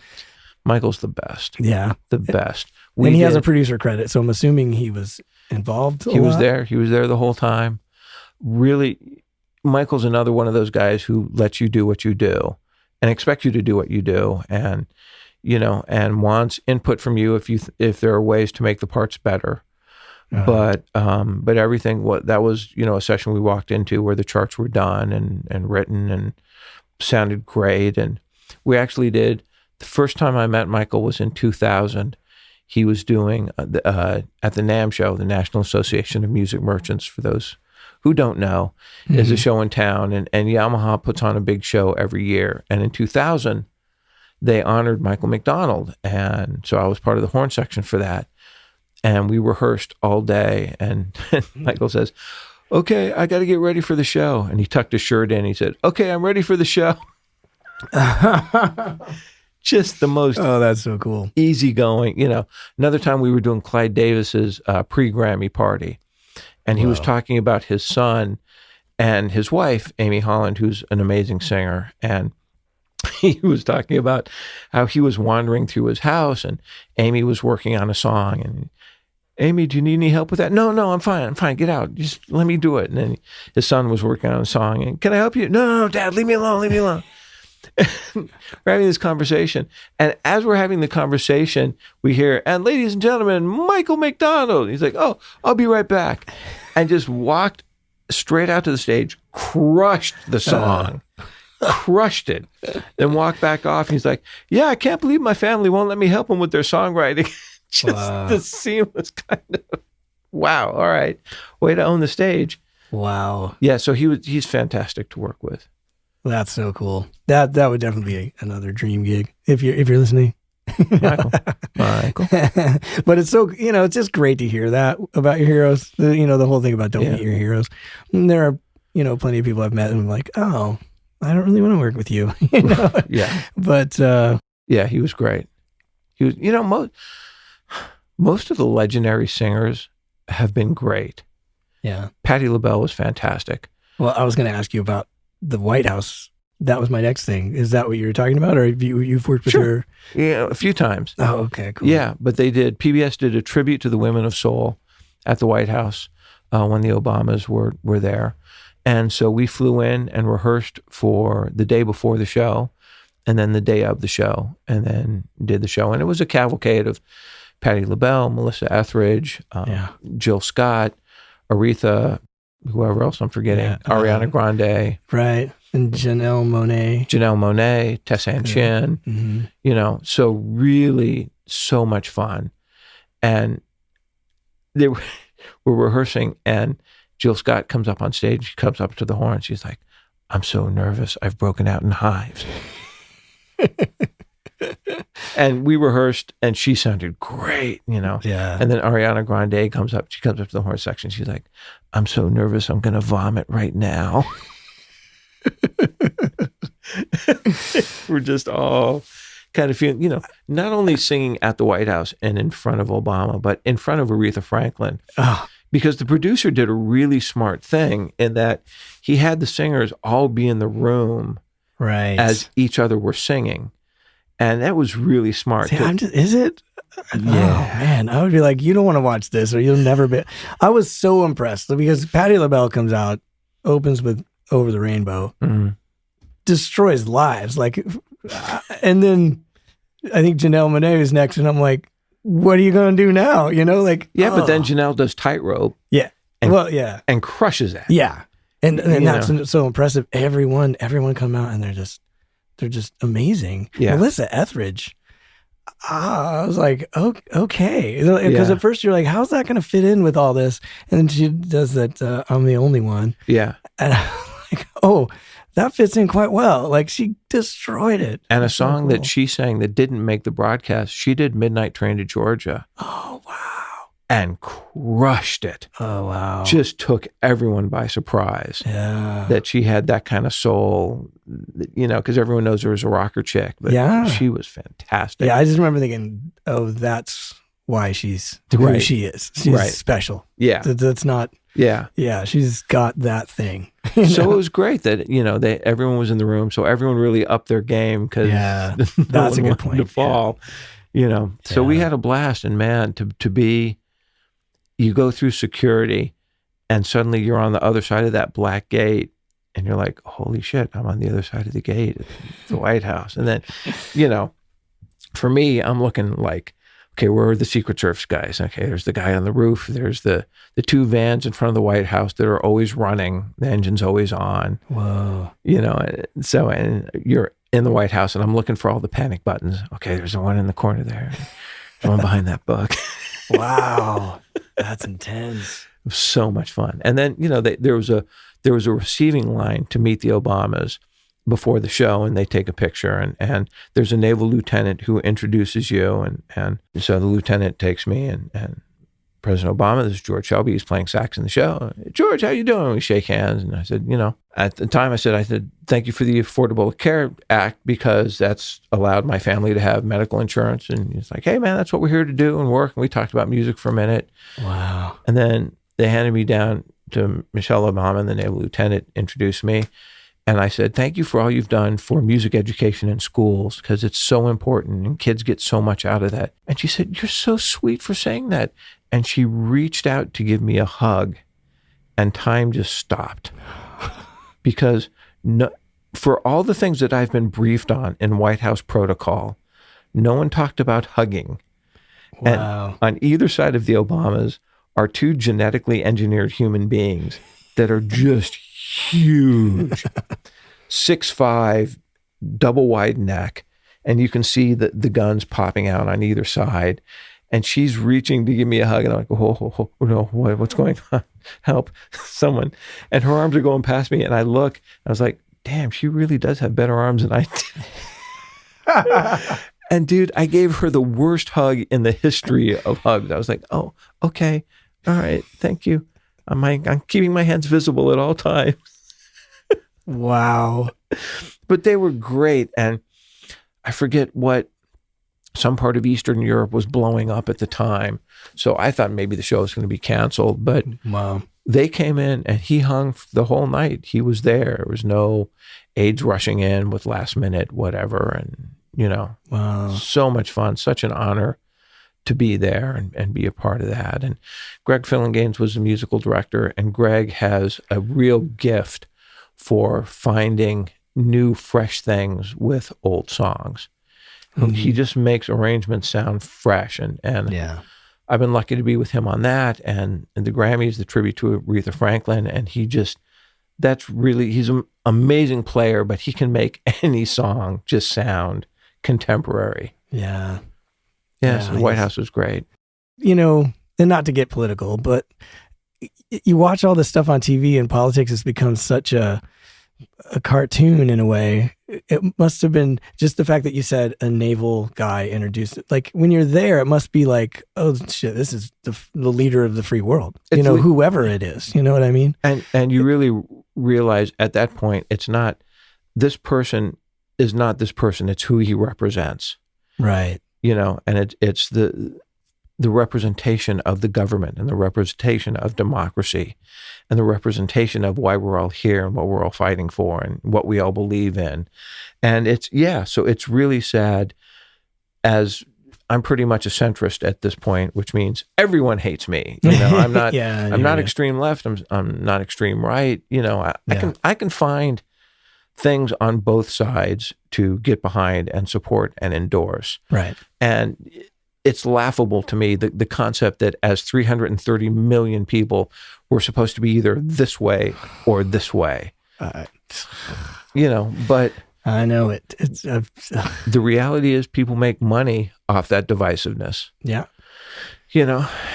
Michael's the best. Yeah. The best. And he has a producer credit, so I'm assuming he was involved a lot. He was there. He was there the whole time. Really, Michael's another one of those guys who lets you do what you do and expects you to do what you do, and and wants input from you if there are ways to make the parts better. But everything, that was a session we walked into where the charts were done and written and sounded great. And we actually did, the first time I met Michael was in 2000. He was doing at the NAMM show, the National Association of Music Merchants, for those who don't know, is a show in town, and Yamaha puts on a big show every year. And in 2000, they honored Michael McDonald, and so I was part of the horn section for that. And we rehearsed all day, and Michael says, "Okay, I got to get ready for the show." And he tucked his shirt in. He said, "Okay, I'm ready for the show." Just the most that's so cool, easygoing. Another time we were doing Clyde Davis's pre-Grammy party, and he was talking about his son and his wife, Amy Holland, who's an amazing singer. And he was talking about how he was wandering through his house, and Amy was working on a song, and "Amy, do you need any help with that?" No, I'm fine. Get out. Just let me do it. And then his son was working on a song, and "Can I help you?" No, Dad, leave me alone. We're having this conversation. And as we're having the conversation, we hear, "And ladies and gentlemen, Michael McDonald." He's like, "Oh, I'll be right back." And just walked straight out to the stage, crushed the song, crushed it, then walked back off. And he's like, "Yeah, I can't believe my family won't let me help them with their songwriting." Just the seamless kind of, wow, all right, way to own the stage. Wow. Yeah, so he's fantastic to work with. That's so cool. That would definitely be another dream gig if you're listening. Michael. But it's so, it's just great to hear that about your heroes. The whole thing about don't meet your heroes. And there are, plenty of people I've met and I'm like, oh, I don't really want to work with you. Yeah. But yeah, he was great. He was, most of the legendary singers have been great. Yeah. Patti LaBelle was fantastic. Well, I was going to ask you about the White House. That was my next thing. Is that what you were talking about, or you've worked with her? Yeah, a few times. Oh, okay, cool. Yeah, but PBS did a tribute to the women of soul at the White House when the Obamas were there. And so we flew in and rehearsed for the day before the show, and then the day of the show, and then did the show. And it was a cavalcade of Patti LaBelle, Melissa Etheridge, Jill Scott, Aretha, whoever else I'm forgetting, Ariana Grande. Right. And Janelle Monáe, Tessanne Chin, so really so much fun. And they were rehearsing, and Jill Scott comes up on stage. She comes up to the horn. She's like, "I'm so nervous. I've broken out in hives." And we rehearsed, and she sounded great, Yeah. And then Ariana Grande comes up. She comes up to the horn section. She's like, "I'm so nervous. I'm going to vomit right now." We're just all kind of feeling, not only singing at the White House and in front of Obama, but in front of Aretha Franklin. Oh. Because the producer did a really smart thing in that he had the singers all be in the room right as each other were singing. And that was really smart. See, is it? Yeah. Oh, man. I would be like, you don't want to watch this or you'll never be. I was so impressed because Patti LaBelle comes out, opens with Over the Rainbow, destroys lives. And then I think Janelle Monáe is next. And I'm like, what are you going to do now? But then Janelle does Tightrope. Yeah. And crushes it. Yeah. And that's so impressive. Everyone come out and they're just amazing. Yeah. Melissa Etheridge. I was like, okay. Because at first you're like, how's that going to fit in with all this? And then she does that, I'm the only one. Yeah. And I'm like, oh, that fits in quite well. Like she destroyed it. And a song that she sang that didn't make the broadcast, she did Midnight Train to Georgia. Oh, wow. And crushed it. Oh, wow. Just took everyone by surprise. Yeah. That she had that kind of soul, because everyone knows her as a rocker chick. But she was fantastic. Yeah, I just remember thinking, oh, that's why she's who she is. She's special. Yeah. That's not. Yeah. Yeah, she's got that thing. So it was great that, everyone was in the room. So everyone really upped their game because that's a good point to fall, So we had a blast, and man, you go through security and suddenly you're on the other side of that black gate and you're like, holy shit, I'm on the other side of the gate at the White House. And then, for me, I'm looking like, okay, where are the Secret Service guys? Okay, there's the guy on the roof. There's the two vans in front of the White House that are always running. The engine's always on. Whoa. And you're in the White House and I'm looking for all the panic buttons. Okay, there's the one in the corner there. There's one behind that book. Wow. That's intense. It was so much fun. And then, there was a receiving line to meet the Obamas before the show, and they take a picture, and there's a naval lieutenant who introduces you, and so the lieutenant takes me, and President Obama, this is George Shelby, he's playing sax in the show. George, how you doing? We shake hands, and I said, at the time I said, thank you for the Affordable Care Act, because that's allowed my family to have medical insurance. And he's like, hey man, that's what we're here to do and work. And we talked about music for a minute. Wow. And then they handed me down to Michelle Obama, and the naval lieutenant introduced me. And I said, thank you for all you've done for music education in schools, because it's so important and kids get so much out of that. And she said, you're so sweet for saying that. And she reached out to give me a hug, and time just stopped. Because for all the things that I've been briefed on in White House protocol, no one talked about hugging. Wow. And on either side of the Obamas are two genetically engineered human beings that are just huge, 6'5", double wide neck, and you can see the guns popping out on either side. And she's reaching to give me a hug, and I'm like, oh no, what's going on? Help, someone. And her arms are going past me, and I look, and I was like, damn, she really does have better arms than I do. And dude, I gave her the worst hug in the history of hugs. I was like, oh, okay, all right, thank you. I'm keeping my hands visible at all times. Wow. But they were great. And I forget what, some part of Eastern Europe was blowing up at the time. So I thought maybe the show was going to be canceled. But wow. They came in and he hung the whole night. He was there. There was no aides rushing in with last minute whatever. And, wow. So much fun. Such an honor to be there and be a part of that. And Greg Fillinganes was the musical director, and Greg has a real gift for finding new, fresh things with old songs. Mm-hmm. He just makes arrangements sound fresh. And yeah. I've been lucky to be with him on that. And the Grammys, the tribute to Aretha Franklin. And he's an amazing player, but he can make any song just sound contemporary. Yeah. Yes, the White House was great. And not to get political, but you watch all this stuff on TV, and politics has become such a cartoon in a way. It must have been just the fact that you said a naval guy introduced it. Like when you're there, it must be like, oh shit, this is the leader of the free world. Whoever it is, you know what I mean? And you really realize at that point, it's not, this person is not this person. It's who he represents. Right. And it's the representation of the government, and the representation of democracy, and the representation of why we're all here and what we're all fighting for and what we all believe in. And so it's really sad, as I'm pretty much a centrist at this point, which means everyone hates me. I'm not, I'm not extreme left. I'm not extreme right. I can find things on both sides to get behind and support and endorse. Right. And it's laughable to me, the concept that as 330 million people, we're supposed to be either this way or this way. But I know it. It's the reality is people make money off that divisiveness. Yeah.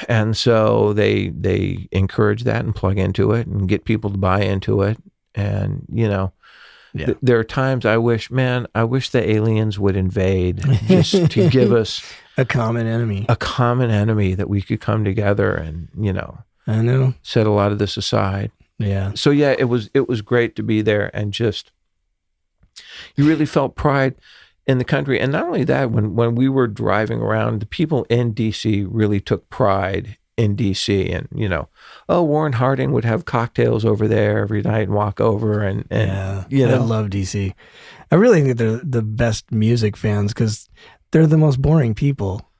And so they encourage that and plug into it and get people to buy into it. And, yeah. There are times I wish the aliens would invade just to give us a common enemy that we could come together and, I know, set a lot of this aside. Yeah. So yeah, it was great to be there, and just, you really felt pride in the country. And not only that, when we were driving around, the people in DC really took pride in DC, and Warren Harding would have cocktails over there every night and walk over, and I love DC. I really think they're the best music fans because they're the most boring people.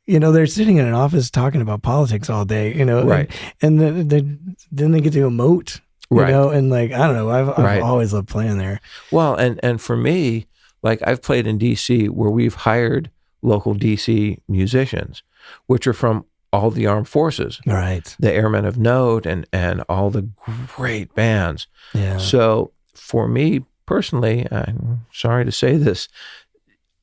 They're sitting in an office talking about politics all day, right. And then they get to emote, right. And like, I don't know, I've always loved playing there. Well, and for me, like I've played in DC where we've hired local DC musicians, which are from all the armed forces, right? The Airmen of Note and all the great bands. Yeah. So for me personally, I'm sorry to say this,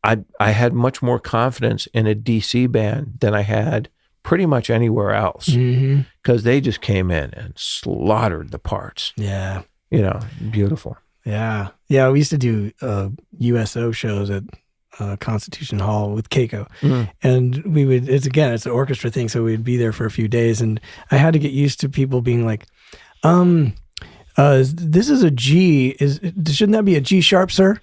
I had much more confidence in a DC band than I had pretty much anywhere else, because they just came in and slaughtered the parts. Yeah. Beautiful. Yeah. Yeah. We used to do USO shows at Constitution Hall with Keiko. And we would, it's an orchestra thing. So we'd be there for a few days. And I had to get used to people being like, this is a G. Shouldn't that be a G sharp, sir?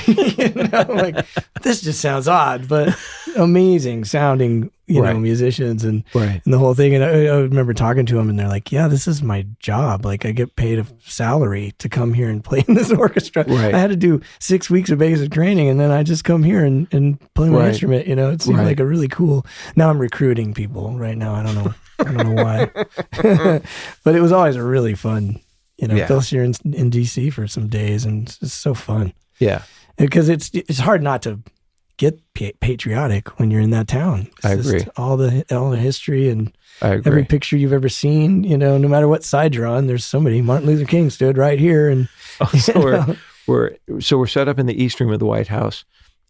Like, this just sounds odd, but amazing sounding, musicians and the whole thing. And I remember talking to them, and they're like, "Yeah, this is my job. Like, I get paid a salary to come here and play in this orchestra. Right. I had to do 6 weeks of basic training, and then I just come here and play my instrument. It seemed like a really cool. Now I'm recruiting people right now. I don't know why, but it was always a really fun. Plus you're in DC for some days, and it's so fun. Yeah. Because it's hard not to get patriotic when you're in that town. I agree. All the history and I agree. Every picture you've ever seen, no matter what side you're on, there's somebody. Martin Luther King stood right here, and we're set up in the East Room of the White House,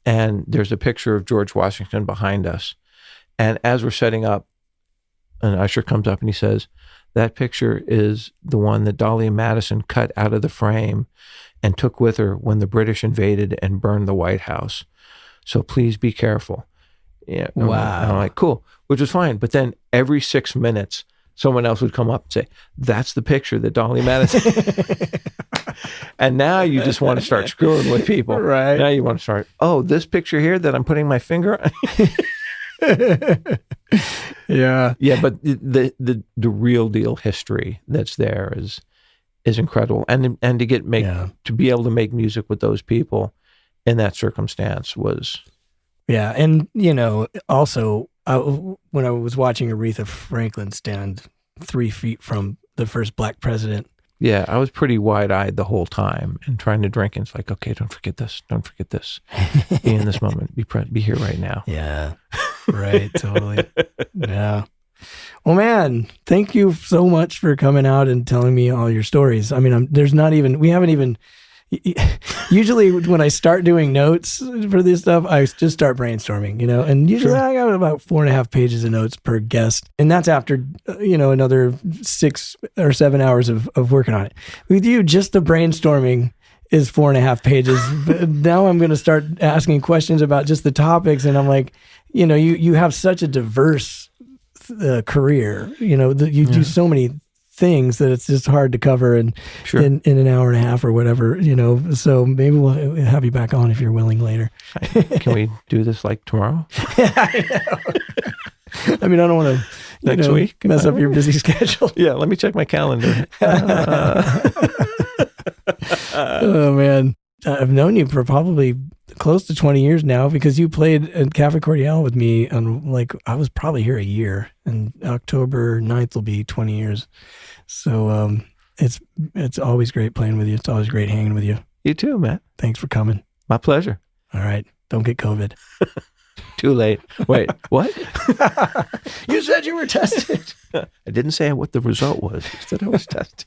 and there's a picture of George Washington behind us. And as we're setting up, an usher comes up and he says, "That picture is the one that Dahlia Madison cut out of the frame and took with her when the British invaded and burned the White House. So please be careful." Yeah. Wow. And I'm like, cool, which is fine. But then every 6 minutes, someone else would come up and say, "That's the picture that Dahlia Madison." And now you just want to start screwing with people. Right. Now you want to start, this picture here that I'm putting my finger on. Yeah. Yeah, but the real deal history that's there is incredible, and to be able to make music with those people in that circumstance was. Yeah, and also when I was watching Aretha Franklin stand 3 feet from the first black president. Yeah, I was pretty wide-eyed the whole time and trying to drink, and it's like, okay, don't forget this, be in this moment, be here right now. Yeah, right, totally. Yeah. Well, man, thank you so much for coming out and telling me all your stories. I mean, usually when I start doing notes for this stuff, I just start brainstorming, and usually I got about 4.5 pages of notes per guest. And that's after, another 6 or 7 hours of working on it. With you, just the brainstorming is 4.5 pages. But now I'm going to start asking questions about just the topics. And I'm like, you have such a diverse career, you do so many things that it's just hard to cover in an hour and a half or whatever, so maybe we'll have you back on if you're willing later. Can we do this like tomorrow? I know. I mean, I don't want to next week mess up your busy schedule. Yeah, let me check my calendar. Oh man, I've known you for probably close to 20 years now, because you played at Cafe Cordial with me I was probably here a year, and October 9th will be 20 years. So it's always great playing with you. It's always great hanging with you. You too, Matt. Thanks for coming. My pleasure. All right. Don't get COVID. Too late. Wait, what? You said you were tested. I didn't say what the result was. I said I was tested.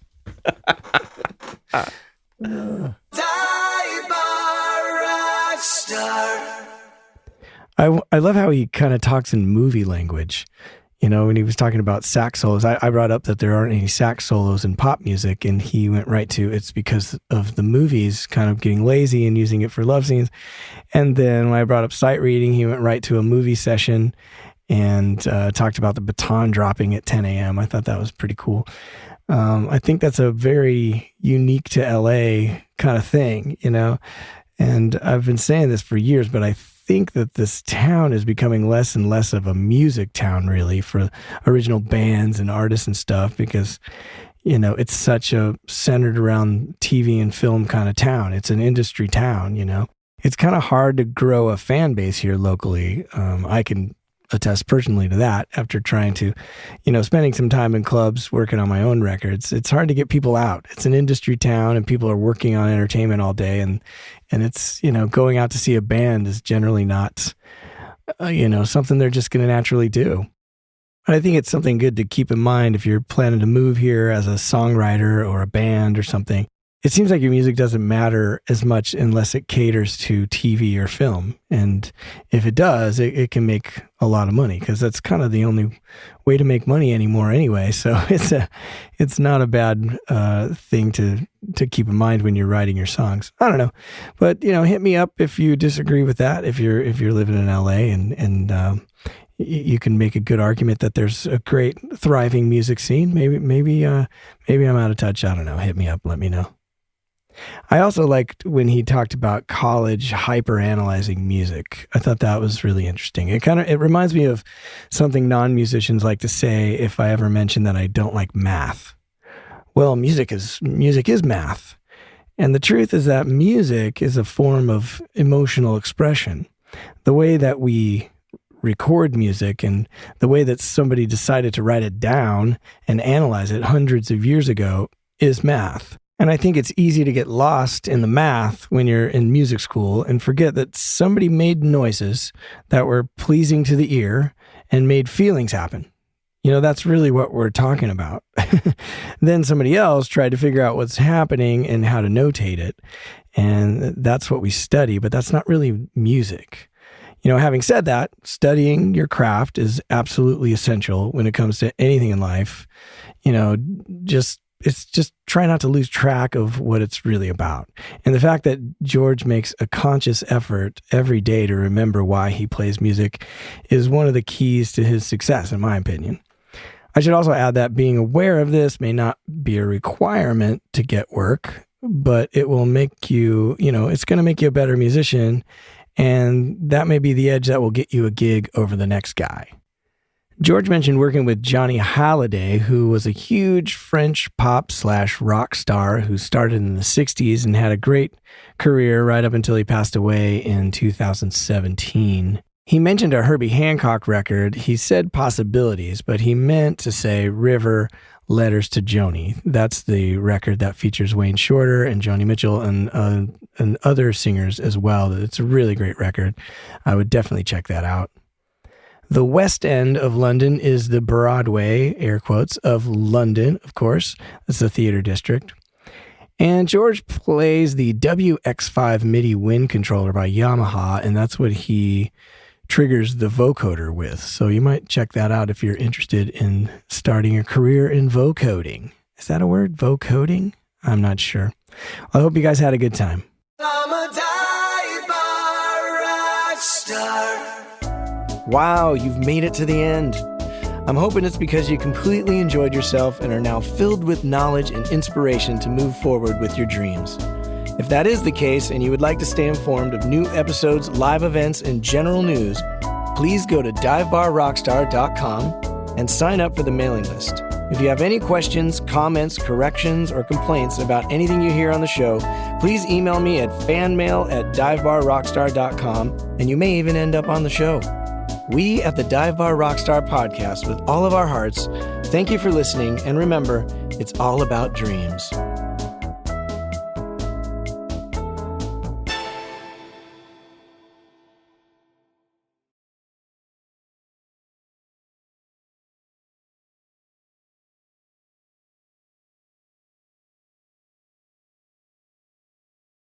I love how he kind of talks in movie language. When he was talking about sax solos, I brought up that there aren't any sax solos in pop music, and he went right to it's because of the movies kind of getting lazy and using it for love scenes. And then when I brought up sight reading, he went right to a movie session and talked about the baton dropping at 10 a.m. I thought that was pretty cool. I think that's a very unique to LA kind of thing, and I've been saying this for years, but I think that this town is becoming less and less of a music town, really, for original bands and artists and stuff, because, it's such a centered around TV and film kind of town. It's an industry town, It's kind of hard to grow a fan base here locally. I can attest personally to that after trying to, spending some time in clubs working on my own records. It's hard to get people out. It's an industry town and people are working on entertainment all day. And it's, going out to see a band is generally not, something they're just going to naturally do. But I think it's something good to keep in mind if you're planning to move here as a songwriter or a band or something. It seems like your music doesn't matter as much unless it caters to TV or film. And if it does, it can make a lot of money, because that's kind of the only way to make money anymore anyway. So it's not a bad thing to keep in mind when you're writing your songs. I don't know. But, hit me up if you disagree with that, if you're living in LA and you can make a good argument that there's a great thriving music scene. Maybe I'm out of touch. I don't know. Hit me up. Let me know. I also liked when he talked about college hyper-analyzing music. I thought that was really interesting. It reminds me of something non-musicians like to say if I ever mention that I don't like math. Well, music is math. And the truth is that music is a form of emotional expression. The way that we record music and the way that somebody decided to write it down and analyze it hundreds of years ago is math. And I think it's easy to get lost in the math when you're in music school and forget that somebody made noises that were pleasing to the ear and made feelings happen. That's really what we're talking about. Then somebody else tried to figure out what's happening and how to notate it. And that's what we study, but that's not really music. Having said that, studying your craft is absolutely essential when it comes to anything in life. Just try not to lose track of what it's really about. And the fact that George makes a conscious effort every day to remember why he plays music is one of the keys to his success, in my opinion. I should also add that being aware of this may not be a requirement to get work, but it will make you, it's going to make you a better musician. And that may be the edge that will get you a gig over the next guy. George mentioned working with Johnny Hallyday, who was a huge French pop/rock star who started in the 60s and had a great career right up until he passed away in 2017. He mentioned a Herbie Hancock record. He said Possibilities, but he meant to say River Letters to Joni. That's the record that features Wayne Shorter and Joni Mitchell and other singers as well. It's a really great record. I would definitely check that out. The West End of London is the Broadway, air quotes, of London, of course. That's the theater district. And George plays the WX5 MIDI wind controller by Yamaha, and that's what he triggers the vocoder with. So you might check that out if you're interested in starting a career in vocoding. Is that a word? Vocoding? I'm not sure. I hope you guys had a good time. I'm a dive bar rock star. Wow, you've made it to the end. I'm hoping it's because you completely enjoyed yourself and are now filled with knowledge and inspiration to move forward with your dreams. If that is the case and you would like to stay informed of new episodes, live events, and general news, please go to divebarrockstar.com and sign up for the mailing list. If you have any questions, comments, corrections, or complaints about anything you hear on the show, please email me at fanmail@divebarrockstar.com, and you may even end up on the show. We at the Dive Bar Rockstar podcast, with all of our hearts, thank you for listening, and remember, it's all about dreams.